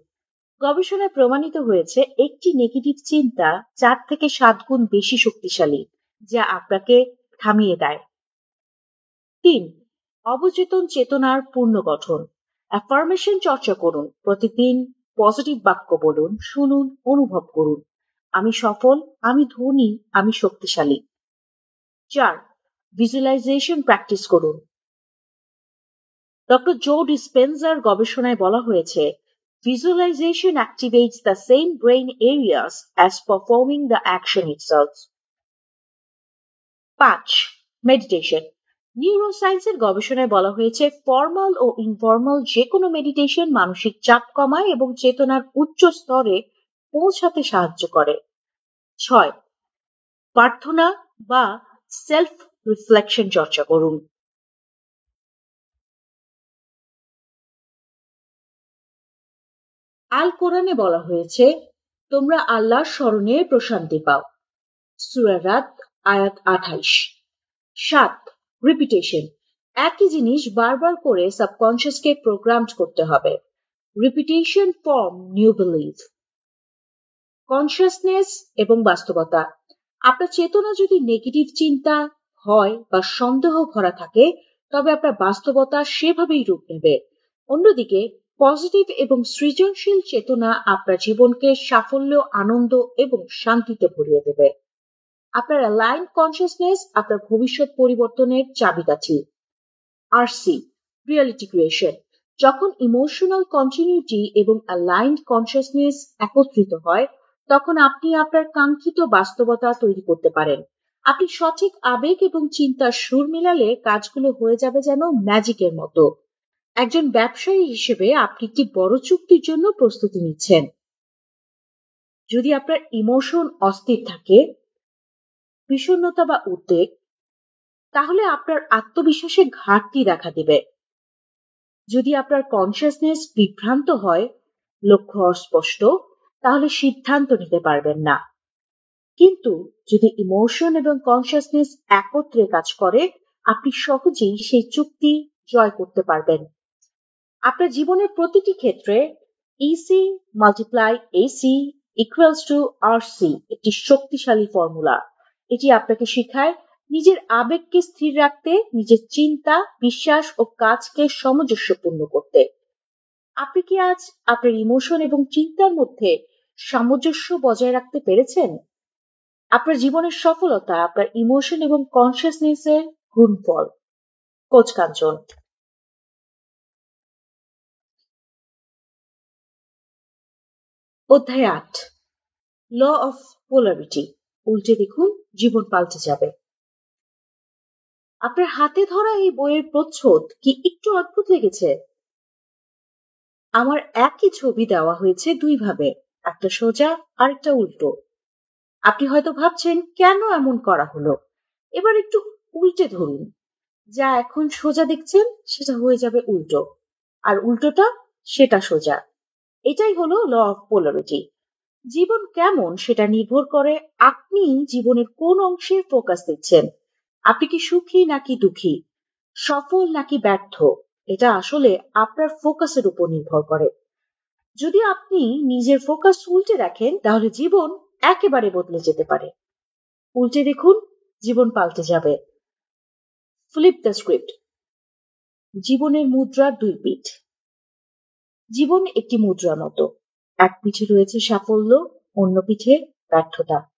গবেষণায় প্রমাণিত হয়েছে একটি নেগেটিভ চিন্তা 4 থেকে 7 গুণ বেশি শক্তিশালী, যা আপনাকে থামিয়ে দেয়। 3. অবচেতন চেতনার পুনর্গঠন। অ্যাফার্মেশন চর্চা করুন। প্রতিদিন পজিটিভ বাক্য বলুন, শুনুন, অনুভব করুন। আমি সফল, আমি ধনী, আমি শক্তিশালী। 4. ভিজুয়ালাইজেশন প্র্যাকটিস করুন। ডক্টর জো ডিসপেন্সার গবেষণায় বলা হয়েছে, visualization activates the same brain areas as performing the action itself. 5. Meditation. নিউরোসায়েন্সের গবেষণায় বলা হয়েছে, ফর্মাল ও ইনফর্মাল যে কোনো মেডিটেশন মানসিক চাপ কমায় এবং চেতনার উচ্চ স্তরে পৌঁছাতে সাহায্য করে। 6. প্রার্থনা বা সেলফ রিফ্লেকশন চর্চা করুন। আল কোরআনে বলা হয়েছে, তোমরা আল্লাহর স্মরণে প্রশান্তি পাও। সূরা রাদ আয়াত 28। 7. রিপিটেশন। একই জিনিস বারবার করে সাবকনশিয়াসকে প্রোগ্রামড করতে হবে। Repetition form new believe. Consciousness এবং বাস্তবতা। আপনার চেতনা যদি নেগেটিভ চিন্তা হয় বা সন্দেহ ভরা থাকে, তবে আপনার বাস্তবতা সেভাবেই রূপ নেবে। অন্যদিকে পজিটিভ এবং সৃজনশীল চেতনা আপনার জীবনকে সাফল্য, আনন্দ এবং শান্তিতে ভরিয়ে দেবে। আপনার অ্যালাইনড কনসিয়াসনেস আপনার ভবিষ্যৎ পরিবর্তনের চাবিকাঠি। RC, reality creation. যখন ইমোশনাল কন্টিনিউটি এবং অ্যালাইনড কনসিয়াসনেস একত্রিত হয়, তখন আপনি আপনার কাঙ্ক্ষিত বাস্তবতা তৈরি করতে পারেন। আপনি সঠিক আবেগ এবং চিন্তার সুর মেলালে কাজগুলো হয়ে যাবে যেন ম্যাজিকের মতো। একজন ব্যবসায়ী হিসেবে আপনি একটি বড় চুক্তির জন্য প্রস্তুতি নিচ্ছেন। যদি আপনার ইমোশন অস্থির থাকে, বিষণ্ণতা বা উদ্বেগ, তাহলে আপনার আত্মবিশ্বাসে ঘাটতি দেখা দিবে। যদি আপনার কনসিয়াসনেস বিভ্রান্ত হয়, লক্ষ্য অস্পষ্ট, তাহলে সিদ্ধান্ত নিতে পারবেন না। কিন্তু যদি ইমোশন এবং কনসিয়াসনেস একত্রে কাজ করে, আপনি সহজেই সেই চুক্তি জয় করতে পারবেন। আপনার জীবনের প্রতিটি ক্ষেত্রে EC multiply AC equals to RC একটি শক্তিশালী ফর্মুলা। এটি আপনাকে শেখায় নিজের আবেগকে স্থির রাখতে, নিজের চিন্তা, বিশ্বাস ও কাজকে সামঞ্জস্যপূর্ণ করতে। আপনি কি আজ আপনার ইমোশন এবং চিন্তার মধ্যে সামঞ্জস্য বজায় রাখতে পেরেছেন? আপনার জীবনের সফলতা আপনার ইমোশন এবং কনসিয়াসনেসের গুণফল। কোচ কাঞ্চন। অধ্যায় 8, ল অফ পোলারিটি। উল্টে দেখুন, জীবন পাল্টে যাবে। আপনার হাতে ধরা এই বইয়ের প্রচ্ছদ কি একটু অদ্ভুত লেগেছে? আমার একই ছবি দেওয়া হয়েছে দুই ভাবে, একটা সোজা আর একটা উল্টো। আপনি হয়তো ভাবছেন কেন এমন করা হলো। এবার একটু উল্টে ধরুন। যা এখন সোজা দেখছেন সেটা হয়ে যাবে উল্টো, আর উল্টোটা সেটা সোজা। এটাই হলো ল অফ পোলারিটি। জীবন কেমন সেটা নির্ভর করে আপনি জীবনের কোন অংশে ফোকাস দিচ্ছেন। আপনি কি সুখী নাকি দুঃখী, সফল নাকি ব্যর্থ, এটা আসলে আপনার ফোকাসের উপর নির্ভর করে। যদি আপনি নিজের ফোকাস উল্টে রাখেন তাহলে জীবন একেবারে বদলে যেতে পারে। উল্টে দেখুন, জীবন পাল্টে যাবে। Flip the script. জীবনের মুদ্রার দুই পিঠ। জীবন একটি মুদ্রার মতো। এক পিঠে রয়েছে সাফল্য, অন্য পিঠে ব্যর্থতা।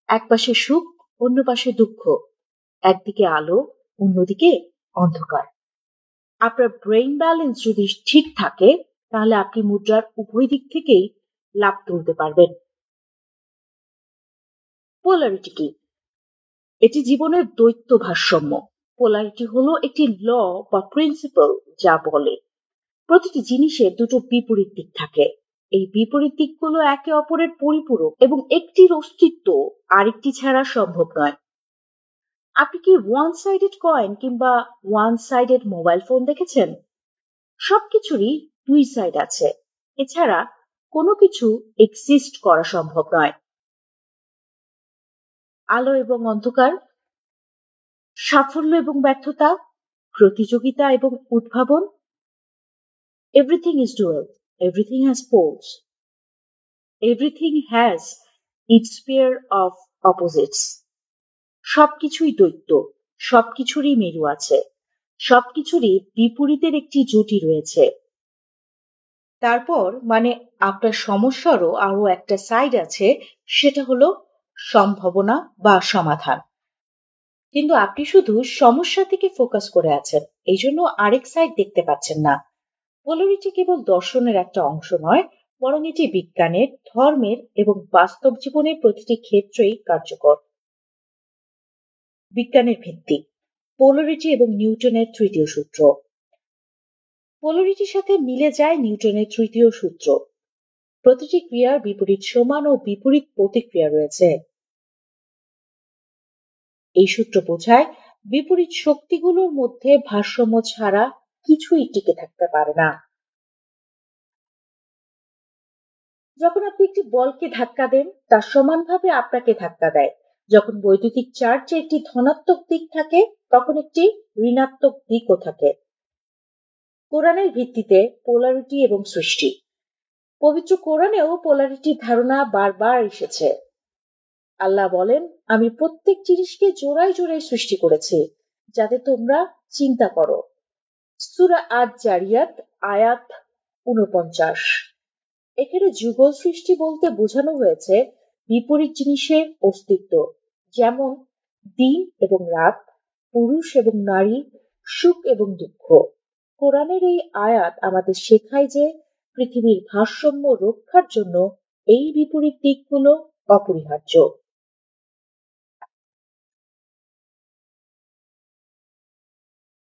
এক পাশে সুখ, অন্য পাশে দুঃখ। একদিকে আলো, অন্যদিকে অন্ধকার। আপনার ব্রেইন ব্যালেন্স যদি ঠিক থাকে তাহলে আপনি মুদ্রার উভয় দিক থেকেই লাভ তুলতে পারবেন। পোলারিটি কি? এটি জীবনের দ্বৈত ভারসাম্য। পোলারিটি হলো একটি ল বা প্রিন্সিপাল যা বলে প্রতিটি জিনিসের দুটো বিপরীত দিক থাকে। এই বিপরীত দিকগুলো একে অপরের পরিপূরক এবং একটির অস্তিত্ব আরেকটি ছাড়া সম্ভব নয়। আপনি কি ওয়ান সাইডেড কয়েন কিংবা ওয়ান সাইডেড মোবাইল ফোন দেখেছেন? সবকিছুরই দুই সাইড আছে, এছাড়া কোনো কিছু এক্সিস্ট করা সম্ভব নয়। আলো এবং অন্ধকার, সাফল্য এবং ব্যর্থতা, প্রতিযোগিতা এবং উদ্ভাবন। Everything is dual, everything has poles, everything has its pair of opposites. সবকিছুই দ্বৈত, সবকিছুরই মেরু আছে, সবকিছুরই বিপরীতের একটি জুটি রয়েছে। তারপর মানে আপনার সমস্যারও আরো একটা সাইড আছে, সেটা হলো সম্ভাবনা বা সমাধান। কিন্তু আপনি শুধু সমস্যা থেকে ফোকাস করে আছেন, এই জন্য আরেক সাইড দেখতে পাচ্ছেন না। পোলারিটি কেবল দর্শনের একটা অংশ নয়, বরং এটি বিজ্ঞানের, ধর্মের এবং বাস্তব জীবনের প্রতিটি ক্ষেত্রেই কার্যকর। বিজ্ঞানের ভিত্তি, পোলারিটি এবং নিউটনের তৃতীয় সূত্র। পোলারিটির সাথে মিলে যায় নিউটনের তৃতীয় সূত্র। প্রতিটি ক্রিয়ার বিপরীত সমান ও বিপরীত প্রতিক্রিয়া রয়েছে। এই সূত্র বোঝায় বিপরীত শক্তিগুলোর মধ্যে ভারসাম্য ছাড়া কিছুই টিকে থাকতে পারে না। যখন আপনি একটি বলকে ধাক্কা দেন, তা সমানভাবে আপনাকে ধাক্কা দেয়। যখন বৈদ্যুতিক চার্জে একটি ধনাত্মক দিক থাকে, তখন একটি ঋণাত্মক দিকও থাকে। কোরআনের ভিত্তিতে পোলারিটি এবং সৃষ্টি। পবিত্র কোরআনেও পোলারিটির ধারণা বারবার এসেছে। আল্লাহ বলেন, আমি প্রত্যেক জিনিসকে জোড়ায় জোড়ায় সৃষ্টি করেছি যাতে তোমরা চিন্তা করো। সূরা আয-যারিয়াত আয়াত ৪৯। এখানে যুগল সৃষ্টি বলতে বোঝানো হয়েছে বিপরীত জিনিসের অস্তিত্ব, যেমন দিন এবং রাত, পুরুষ এবং নারী, সুখ এবং দুঃখ। কোরআনের এই আয়াত আমাদের শেখায় যে পৃথিবীর ভারসাম্য রক্ষার জন্য এই বিপরীত দিকগুলো অপরিহার্য।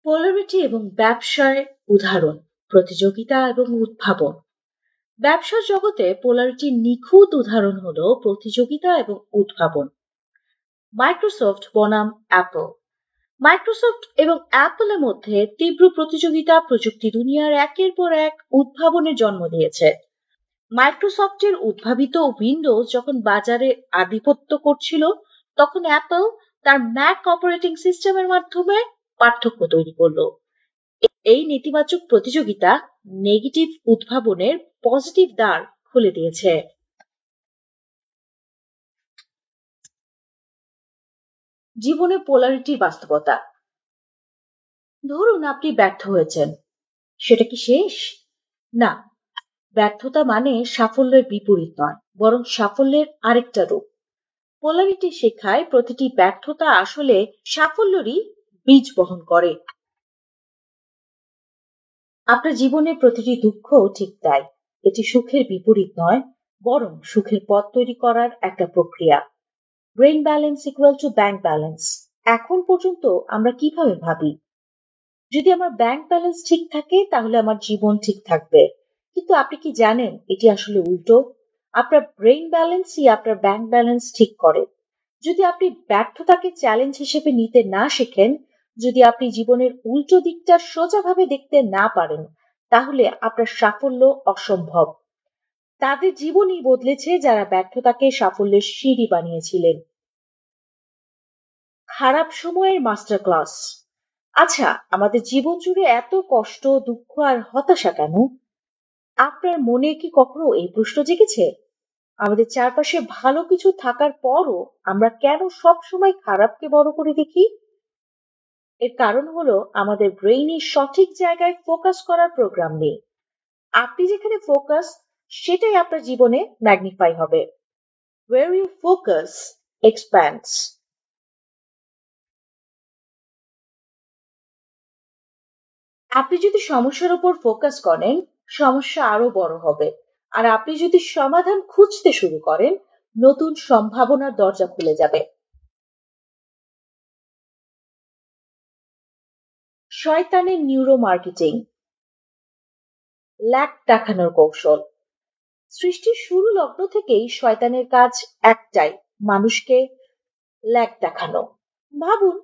পোলারিটি এবং ব্যবসায় উদাহরণ, প্রতিযোগিতা এবং উদ্ভাবন। ব্যবসার জগতে পোলারিটির নিখুঁত উদাহরণ হলো প্রতিযোগিতা এবং উদ্ভাবন। মাইক্রোসফট বনাম অ্যাপল। মাইক্রোসফট এবং অ্যাপলের মধ্যে তীব্র প্রতিযোগিতা প্রযুক্তি দুনিয়ার একের পর এক উদ্ভাবনের জন্ম দিয়েছে। মাইক্রোসফটের উদ্ভাবিত উইন্ডোজ যখন বাজারে আধিপত্য করছিল, তখন অ্যাপল তার ম্যাক অপারেটিং সিস্টেমের মাধ্যমে পার্থক্য তৈরি করলো। এই নেতিবাচক প্রতিযোগিতা নেগেটিভ উদ্ভাবনের পজিটিভ দ্বার খুলে দিয়েছে। জীবনে পোলারিটির বাস্তবতা। ধরুন আপনি ব্যর্থ হয়েছেন, সেটা কি শেষ? না, ব্যর্থতা মানে সাফল্যের বিপরীত নয়, বরং সাফল্যের আরেকটা রূপ। পোলারিটি শেখায় প্রতিটি ব্যর্থতা আসলে সাফল্যেরই বীজ বহন করে। আপনার জীবনে প্রতিটি দুঃখ ঠিক তাই, এটি সুখের বিপরীত নয়, বরং সুখের পথ তৈরি করার একটা প্রক্রিয়া। Brain balance equal to bank balance. এখন পর্যন্ত আমরা কিভাবে ভাবি, যদি আমার ব্যাংক ব্যালেন্স ঠিক থাকে তাহলে আমার জীবন ঠিক থাকবে। কিন্তু আপনি কি জানেন এটি আসলে উল্টো? আপনার ব্রেইন ব্যালেন্সই আপনার ব্যাংক ব্যালেন্স ঠিক করে। যদি আপনি ব্যর্থতাকে চ্যালেঞ্জ হিসেবে নিতে না শেখেন, যদি আপনি জীবনের উল্টো দিকটা সোজাভাবে দেখতে না পারেন, তাহলে আপনার সাফল্য অসম্ভব। তাদের জীবনই বদলেছে যারা ব্যর্থতাকে সাফল্যের সিঁড়ি বানিয়েছিলেন। খারাপ সময়ের মাস্টার ক্লাস। আচ্ছা, আমাদের জীবন জুড়ে এত কষ্ট, দুঃখ আর হতাশা কেন? আপনার মনে কি কখনো এই প্রশ্ন জেগেছে? আমাদের চারপাশে ভালো কিছু থাকার পরও আমরা কেন সব সময় খারাপকে বড় করে দেখি? এর কারণ হলো আমাদের ব্রেইনে সঠিক জায়গায় ফোকাস করার প্রোগ্রাম নেই। আপনি যেখানে ফোকাস, সেটাই আপনার জীবনে ম্যাগনিফাই হবে। Where you focus expands. আপনি যদি সমস্যার উপর ফোকাস করেন, সমস্যা আরো বড় হবে। আর আপনি যদি সমাধান খুঁজতে শুরু করেন, নতুন সম্ভাবনার দরজা খুলে যাবে। শয়তানের নিউরো মার্কেটিং, ল্যাক দেখানোর কৌশল। সৃষ্টির শুরু লগ্ন থেকেই শয়তানের কাজ একটাই, মানুষকে ল্যাক দেখানো। ভাবুন,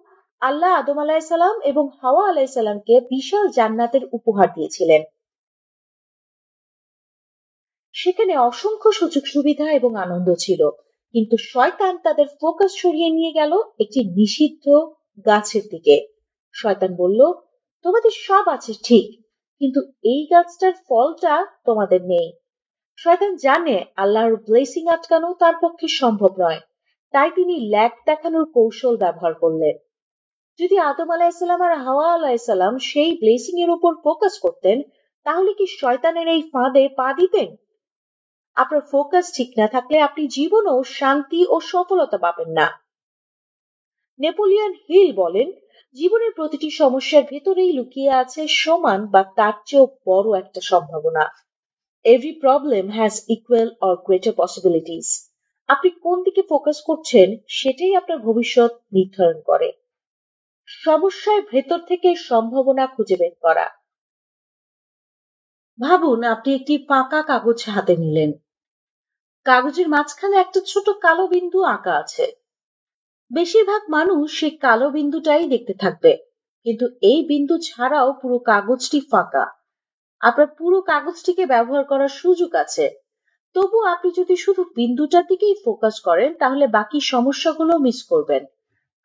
আল্লাহ আদম আলাইসাল্লাম এবং হাওয়া আলাইসাল্লামকে বিশাল জান্নাতের উপহার দিয়েছিলেন। সেখানে অসংখ্য সুযোগ সুবিধা এবং আনন্দ ছিল, কিন্তু শয়তান তাদের ফোকাস সরিয়ে নিয়ে গেল একটি নিষিদ্ধ গাছের দিকে। শয়তান বলল, তোমাদের সব আছে ঠিক, কিন্তু এই গাছটার ফলটা তোমাদের নেই। শয়তান জানে আল্লাহর ব্লেসিং আটকানো তার পক্ষে সম্ভব নয়, তাই তিনি ল্যাক দেখানোর কৌশল ব্যবহার করলেন। যদি আদম আলাইসাল্লাম আর হাওয়া আলাইসাল্লাম সেই ব্লেসিং এর উপর ফোকাস করতেন, তাহলে কি শয়তানের এই ফাঁদে পা দিতেন? আপনার ফোকাস ঠিক না থাকলে আপনি জীবনেও শান্তি ও সফলতা পাবেন না। নেপোলিয়ন হিল বলেন, জীবনের প্রতিটি সমস্যার ভেতরেই লুকিয়ে আছে সমান বা তার চেয়েও বড় একটা সম্ভাবনা। Every problem has equal or greater possibilities. আপনি কোন দিকে ফোকাস করছেন, সেটাই আপনার ভবিষ্যৎ নির্ধারণ করে। সমস্যার ভেতর থেকে সম্ভাবনা খুঁজে বের করা। ভাবুন, আপনি একটি পাকা কাগজ হাতে নিলেন। কাগজের মাঝখানে একটা ছোট কালো বিন্দু আঁকা আছে। বেশিরভাগ মানুষ সেই কালো বিন্দুটাই দেখতে থাকবে, কিন্তু এই বিন্দু ছাড়াও পুরো কাগজটি ফাঁকা। আপনার পুরো কাগজটিকে ব্যবহার করার সুযোগ আছে। তবু আপনি যদি শুধু বিন্দুটার দিকেই ফোকাস করেন, তাহলে বাকি সমস্যাগুলো মিস করবেন।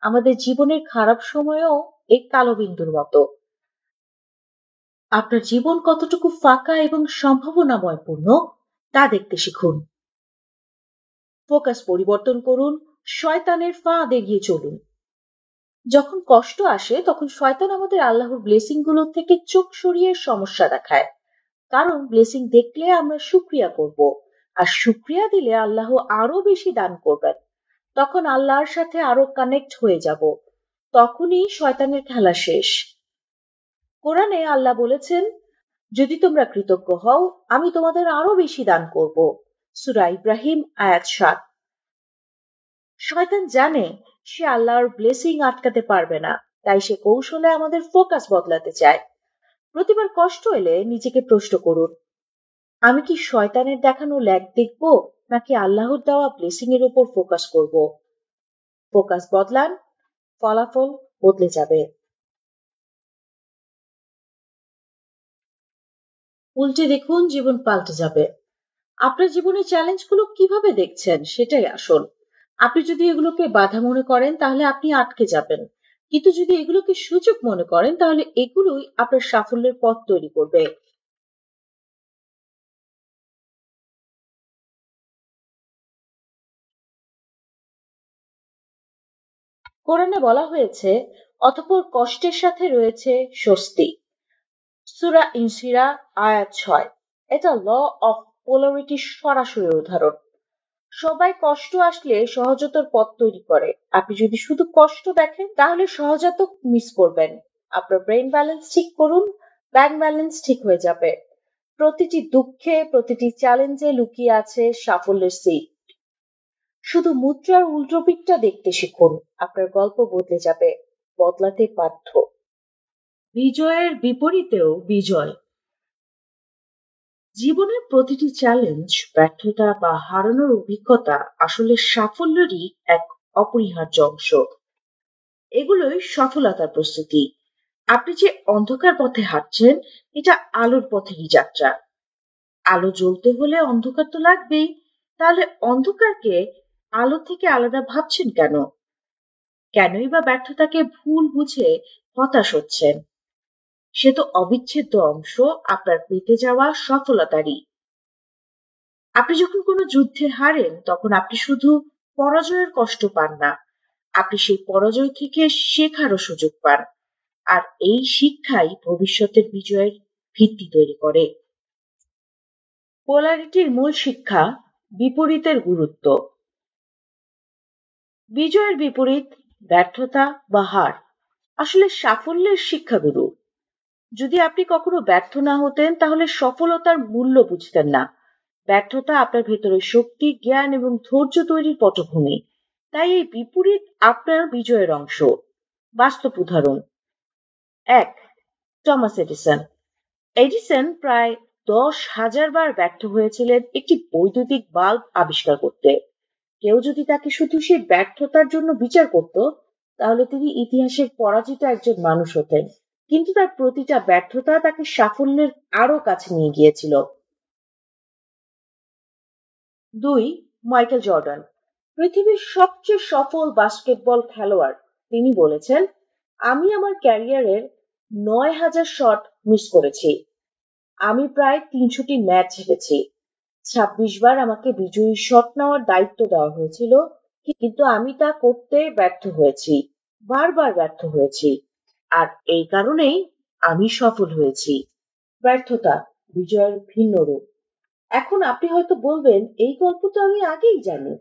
আমাদের জীবনের খারাপ সময়ও এই কালো বিন্দুর মতো। আপনার জীবন কতটুকু ফাঁকা এবং সম্ভাবনাময়পূর্ণ তা দেখতে শিখুন। ফোকাস পরিবর্তন করুন, শয়তানের ফাঁদ এড়িয়ে চলুন। যখন কষ্ট আসে, তখন শয়তান আমাদের আল্লাহর ব্লেসিং গুলো থেকে চোখ সরিয়ে সমস্যা দেখায়। কারণ ব্লেসিং দেখলে আমরা শুকরিয়া করব, আর শুকরিয়া দিলে আল্লাহ আরো বেশি দান করবেন। তখন আল্লাহর সাথে আরো কানেক্ট হয়ে যাব। তখনই শয়তানের খেলা শেষ। কোরআনে আল্লাহ বলেছেন, যদি তোমরা কৃতজ্ঞ হও, আমি তোমাদের আরো বেশি দান করব। সূরা ইব্রাহিম আয়াত ৭। শয়তান জানে সে আল্লাহর ব্লেসিং আটকাতে পারবে না, তাই সে কৌশলে আমাদের ফোকাস বদলাতে চায়। প্রতিবার কষ্ট এলে নিজেকে প্রশ্ন করুন, আমি কি শয়তানের দেখানো ল্যাক দেখব, নাকি আল্লাহর দেওয়া ব্লেসিং এর উপর ফোকাস করব? ফোকাস বদলান, ফলাফল বদলে যাবে। উল্টে দেখুন, জীবন পাল্টে যাবে। আপনার জীবনের চ্যালেঞ্জগুলো কিভাবে দেখছেন, সেটাই আসল। আপনি যদি এগুলোকে বাধা মনে করেন, তাহলে আপনি আটকে যাবেন। কিন্তু যদি এগুলোকে সুযোগ মনে করেন, তাহলে এগুলোই আপনার সাফল্যের পথ তৈরি করবে। কোরআনে বলা হয়েছে, অতঃপর কষ্টের সাথে রয়েছে স্বস্তি। সূরা ইনসিরা আয়াত ৬। এটা ল অফ পোলারিটির সরাসরি উদাহরণ। সবাই কষ্ট আসলে সহজতর পথ তৈরি করে। আপনি যদি শুধু কষ্ট দেখেন, তাহলে সহজাত মিস করবেন। আপনার ব্রেইন ব্যালেন্স ঠিক করুন, ব্যাংক ব্যালেন্স ঠিক হয়ে যাবে। প্রতিটি দুঃখে, প্রতিটি চ্যালেঞ্জে লুকিয়ে আছে সাফল্যের সিট। শুধু মুদ্রার উল্টো পিঠটা দেখতে শিখুন, আপনার গল্প বদলে যাবে, বদলাতে বাধ্য। বিজয়ের বিপরীতেও বিজয়। জীবনের প্রতিটি চ্যালেঞ্জ, ব্যর্থতা বা হারানোর অভিজ্ঞতা আসলে সাফল্যেরই এক অপরিহার্য অংশ। এগুলোই সফলতার প্রস্তুতি। আপনি যে অন্ধকার পথে হাঁটছেন, এটা আলোর পথেরই যাত্রা। আলো জ্বলতে হলে অন্ধকার তো লাগবেই। তাহলে অন্ধকারকে আলো থেকে আলাদা ভাবছেন কেন? কেনই বা ব্যর্থতাকে ভুল বুঝে হতাশ হচ্ছেন? সে তো অবিচ্ছেদ্য অংশ আপনার পেতে যাওয়া সফলতারই। আপনি যখন কোনো যুদ্ধে হারেন তখন আপনি শুধু পরাজয়ের কষ্ট পান না, আপনি সেই পরাজয় থেকে শেখারও সুযোগ পান। আর এই শিক্ষাই ভবিষ্যতের বিজয়ের ভিত্তি তৈরি করে। পোলারিটির মূল শিক্ষা, বিপরীতের গুরুত্ব। বিজয়ের বিপরীত ব্যর্থতা বা হার আসলে সাফল্যের শিক্ষাগুরু। যদি আপনি কখনো ব্যর্থ না হতেন তাহলে সফলতার মূল্য বুঝতেন না। ব্যর্থতা আপনার ভেতরের শক্তি, জ্ঞান এবং ধৈর্য তৈরির পটভূমি। তাই এই বিপরীত আপনার বিজয়ের অংশ। বাস্তব উদাহরণ: ১. Thomas Edison. এডিসন প্রায় 10,000 বার ব্যর্থ হয়েছিলেন একটি বৈদ্যুতিক বাল্ব আবিষ্কার করতে। কেউ যদি তাকে শুধু সেই ব্যর্থতার জন্য বিচার করত, তাহলে তিনি ইতিহাসের পরাজিত একজন মানুষ হতেন। কিন্তু তার প্রতিটা ব্যর্থতা তাকে সাফল্যের আরো কাছে নিয়ে গিয়েছিল। ২. Michael Jordan. পৃথিবীর সবচেয়ে সফল বাস্কেটবল খেলোয়াড়। তিনি বলেছেন, আমি আমার ক্যারিয়ারের 9,000 শট মিস করেছি। আমি প্রায় 300টি ম্যাচ হেরেছি। 26 বার আমাকে বিজয়ী শট নেওয়ার দায়িত্ব দেওয়া হয়েছিল, কিন্তু আমি তা করতে ব্যর্থ হয়েছি, বারবার ব্যর্থ হয়েছি। আর এই কারণেই আমি সফল হয়েছি। ব্যর্থতা বিজয়ের ভিন্ন রূপ। এখন আপনি হয়তো বলবেন, এই গল্প তো আমি আগেই জানি।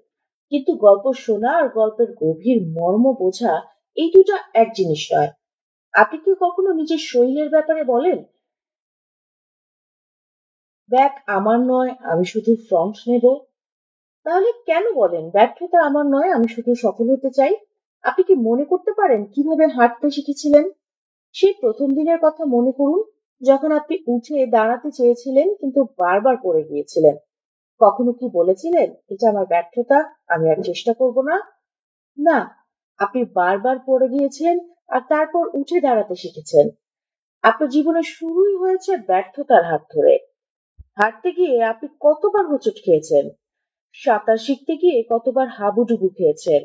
কিন্তু গল্প শোনা আর গল্পের গভীর মর্ম বোঝা এই দুটো এক জিনিস নয়। আপনি কি কখনো নিজের শৈলের ব্যাপারে বলেন, ব্যাক আমার নয়, আমি শুধু ফ্রন্ট নেব? তাহলে কেন বলেন, ব্যর্থতা আমার নয়, আমি শুধু সফল হতে চাই? আপনি কি মনে করতে পারেন কিভাবে হাঁটতে শিখেছিলেন? সেই প্রথম দিনের কথা মনে করুন, যখন আপনি উঠে দাঁড়াতে চেয়েছিলেন কিন্তু বারবার পড়ে গিয়েছিলেন। কখনো কি বলেছিলেন, এটা আমার ব্যর্থতা, আমি আর চেষ্টা করব না? না, আপনি বারবার পড়ে গিয়েছেন আর তারপর উঠে দাঁড়াতে শিখেছেন। আপনার জীবনের শুরুই হয়েছে ব্যর্থতার হাত ধরে। হাঁটতে গিয়ে আপনি কতবার হোঁচট খেয়েছেন? সাঁতার শিখতে গিয়ে কতবার হাবুডুবু খেয়েছেন?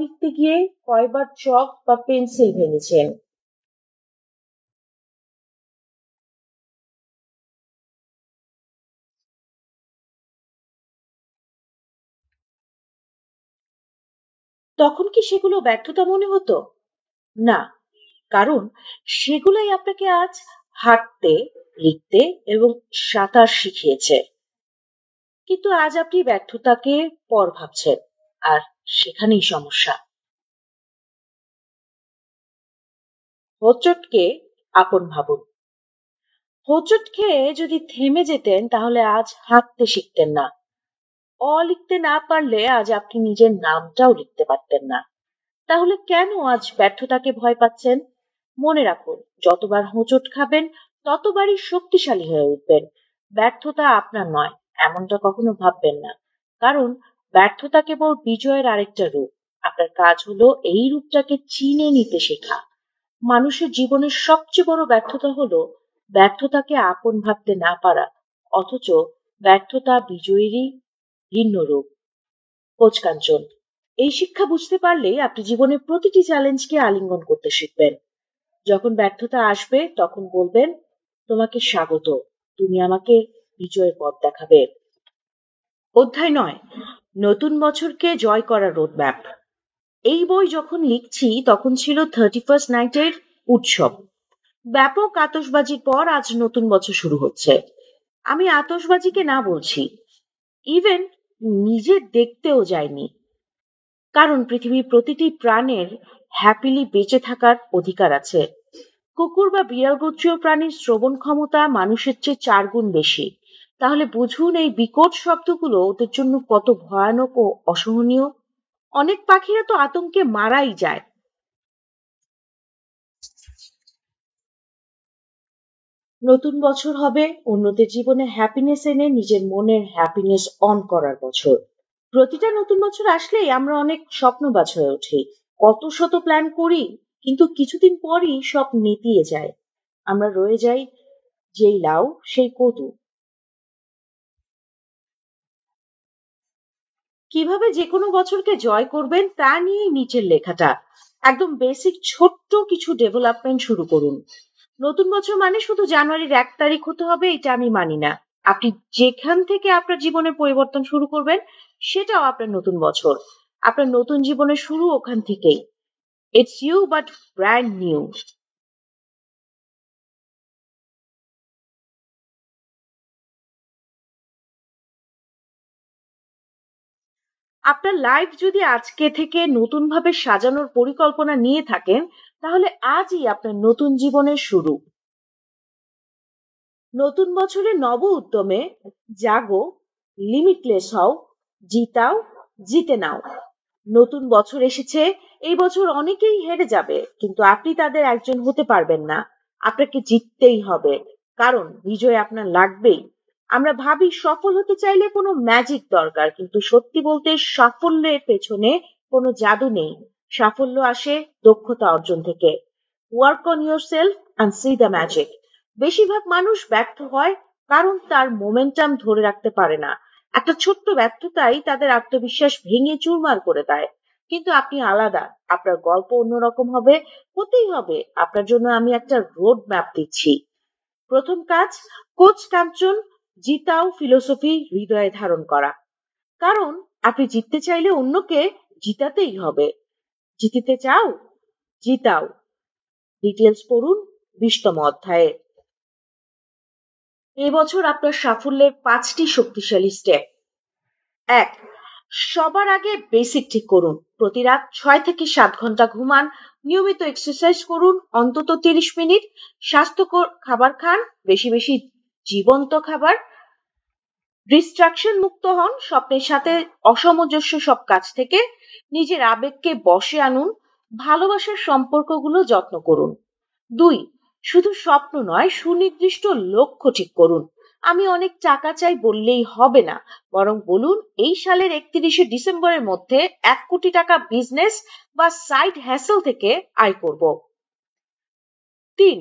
লিখতে গিয়ে কয়বার চক বা পেন্সিল ভেঙেছেন? তখন কি সেগুলো ব্যর্থতা মনে হতো? না, কারণ সেগুলোই আপনাকে আজ হাঁটতে, লিখতে এবং সাঁতার শিখিয়েছে। কিন্তু আজ আপনি ব্যর্থতাকে পর ভাবছেন, আর সেখানেই সমস্যা। হোঁচটকে আপন ভাবুন। হোঁচট খেয়ে যদি থেমে যেতেন তাহলে আজ হাঁটতে শিখতেন না। লিখতে না পারলে আজ আপনি নিজের নামটাও লিখতে পারতেন না। তাহলে কেন আজ ব্যর্থতাকে ভয় পাচ্ছেন? মনে রাখুন, যতবার হোঁচট খাবেন ততবারই শক্তিশালী হয়ে উঠবেন। ব্যর্থতা আপনার নয়, এমনটা কখনো ভাববেন না। কারণ ব্যর্থতা কেবল বিজয়ের আরেকটা রূপ। আপনার কাজ হলো এই রূপটাকে চিনে নিতে শেখা। মানুষের জীবনের সবচেয়ে বড় ব্যর্থতা হলো ব্যর্থতাকে আপন ভাবতে না পারা, অথচ ব্যর্থতা বিজয়ীরই ভিন্ন রূপ। কোচ কাঞ্চন। এই শিক্ষা বুঝতে পারলেই আপনি জীবনের প্রতিটি চ্যালেঞ্জকে আলিঙ্গন করতে শিখবেন। যখন ব্যর্থতা আসবে তখন বলবেন, তোমাকে স্বাগত, তুমি আমাকে বিজয়ের পথ দেখাবে। অধ্যায় ৯, নতুন বছরকে জয় করার রোডম্যাপ। এই বই যখন লিখছি তখন ছিল 31st নাইটের উৎসব। ব্যাপক আতশবাজির পর আজ নতুন বছর শুরু হচ্ছে। আমি আতশবাজিকে না বলছি, ইভেন নিজে দেখতেও যাইনি। কারণ পৃথিবীর প্রতিটি প্রাণের হ্যাপিলি বেঁচে থাকার অধিকার আছে। কুকুর বা বিড়াল গোত্রীয় প্রাণীর শ্রবণ ক্ষমতা মানুষের চেয়ে 4 গুণ বেশি। তাহলে বুঝুন এই বিকট শব্দগুলো ওদের জন্য কত ভয়ানক ও অসহনীয়। অনেক পাখিরা তো আতঙ্কে মারাই যায়। নতুন বছর হবে অন্যদের জীবনে হ্যাপিনেস এনে নিজের মনের হ্যাপিনেস অন করার বছর। প্রতিটা নতুন বছর আসলেই আমরা অনেক স্বপ্নবাজ হয়ে উঠি, কত শত প্ল্যান করি, কিন্তু কিছুদিন পরই সব নেতিয়ে যায়। আমরা রয়ে যাই যেই লাউ সেই কদু। কিভাবে যে কোনো বছরকে জয় করবেন তা নিয়েই নিচের লেখাটা। একদম বেসিক ছোট্ট কিছু ডেভেলপমেন্ট শুরু করুন। নতুন বছর মানে শুধু জানুয়ারির 1 তারিখ হতে হবে এটা আমি মানি না। আপনি যেখান থেকে আপনার জীবনের পরিবর্তন শুরু করবেন সেটাও আপনার নতুন বছর। আপনার নতুন জীবনের শুরু ওখান থেকেই। It's you but brand new. আপনার লাইফ যদি আজকে থেকে নতুন ভাবে সাজানোর পরিকল্পনা নিয়ে থাকেন তাহলে আজই আপনার নতুন জীবনের শুরু। নতুন বছরে নব উদ্যমে জাগো, লিমিটলেস হও, জিতাও, জিতে নাও। নতুন বছর এসেছে, এই বছর অনেকেই হেরে যাবে কিন্তু আপনি তাদের একজন হতে পারবেন না। আপনাকে জিততেই হবে, কারণ বিজয় আপনার লাগবেই। আমরা ভাবি সফল হতে চাইলে কোনো ম্যাজিক দরকার, কিন্তু সত্যি বলতে সাফল্যের পেছনে কোনো জাদু নেই। সাফল্য আসে দক্ষতা অর্জন থেকে। Work on your self and C the magic. বেশিরভাগ মানুষ ব্যর্থ হয় কারণ তার মোমেন্টাম ধরে রাখতে পারে না। একটা ছোট্ট ব্যর্থতাই তাদের আত্মবিশ্বাস ভেঙে চুরমার করে দেয়। কিন্তু আপনি আলাদা, আপনার গল্প অন্যরকম হবে, হতেই হবে। আপনার জন্য আমি একটা রোড ম্যাপ দিচ্ছি। প্রথম কাজ, কোচ কাঞ্চন জিতাও ফিলোসফি হৃদয়ে ধারণ করা। কারণ আপনি জিততে চাইলে অন্যকে জিতাতেই হবে। জিতিতে চাও, জিতাও। ডিটেলস পড়ুন 20তম অধ্যায়ে। এই বছর আপনার সাফল্যের 5টি শক্তিশালী স্টেপ। 1, সবার আগে বেসিক ঠিক করুন। প্রতি রাত 6 থেকে 7 ঘন্টা ঘুমান। নিয়মিত এক্সারসাইজ করুন, অন্তত 30 মিনিট। স্বাস্থ্যকর খাবার খান, বেশি বেশি জীবন্ত খাবার। ডিস্ট্রাকশন মুক্ত হন স্বপ্নের সাথে অসামঞ্জস্য সব কাজ থেকে। নিজের আবেগকে বশে আনুন। ভালোবাসার সম্পর্কগুলো যত্ন করুন। 2, শুধু স্বপ্ন নয়, সুনির্দিষ্ট লক্ষ্য ঠিক করুন। আমি অনেক টাকা চাই বললেই হবে না, বরং বলুন এই সালের 31শে ডিসেম্বরের মধ্যে 1 কোটি টাকা বিজনেস বা সাইড হ্যাসেল থেকে আয় করব। 3,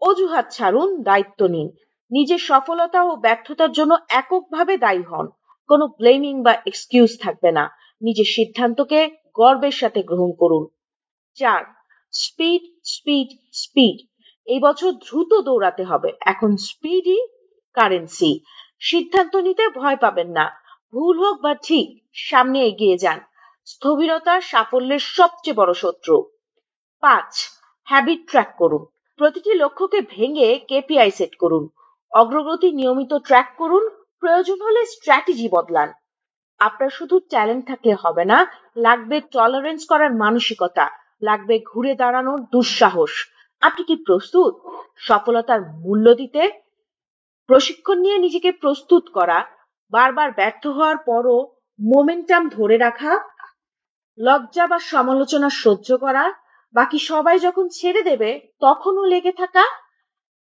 অজুহাত ছাড়ুন, দায়িত্ব নিন। নিজের সফলতা ও ব্যর্থতার জন্য এককভাবে দায়ী হন। কোনো ব্লেমিং বা এক্সকিউজ থাকবে না। নিজের সিদ্ধান্তকে গর্বের সাথে গ্রহণ করুন। 4, স্পিড স্পিড স্পিড। এই বছর দ্রুত দৌড়াতে হবে, এখন স্পিডই কারেন্সি। সিদ্ধান্ত নিতে ভয় পাবেন না, ভুল হোক বা ঠিক, সামনে এগিয়ে যান। স্থবিরতা সাফল্যের সবচেয়ে বড় শত্রু। 5, হ্যাবিট ট্র্যাক করুন। প্রতিটি লক্ষ্যকে ভেঙে কেপিআই সেট করুন। অগ্রগতি নিয়মিত ট্র্যাক করুন। প্রয়োজন হলে স্ট্র্যাটেজি বদলান। আপনার শুধু ট্যালেন্ট থাকলে হবে না, লাগবে টলারেন্স করার মানসিকতা, লাগবে ঘুরে দাঁড়ানোর দুঃসাহস। আপনি কি প্রস্তুত সফলতার মূল্য দিতে? প্রশিক্ষণ নিয়ে নিজেকে প্রস্তুত করা, বারবার ব্যর্থ হওয়ার পরও মোমেন্টাম ধরে রাখা, লজ্জা বা সমালোচনা সহ্য করা, বাকি সবাই যখন ছেড়ে দেবে তখনও লেগে থাকা।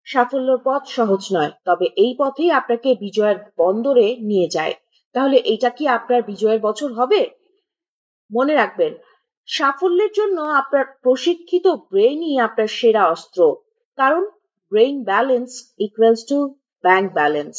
সাফল্যের পথ সহজ নয়, তবে এই পথেই আপনাকে বিজয়ের বন্দরে নিয়ে যায়। তাহলে এটা কি আপনার বিজয়ের বছর হবে? মনে রাখবেন, সাফল্যের জন্য আপনার প্রশিক্ষিত ব্রেইনই আপনার সেরা অস্ত্র। কারণ brain balance equals to bank balance.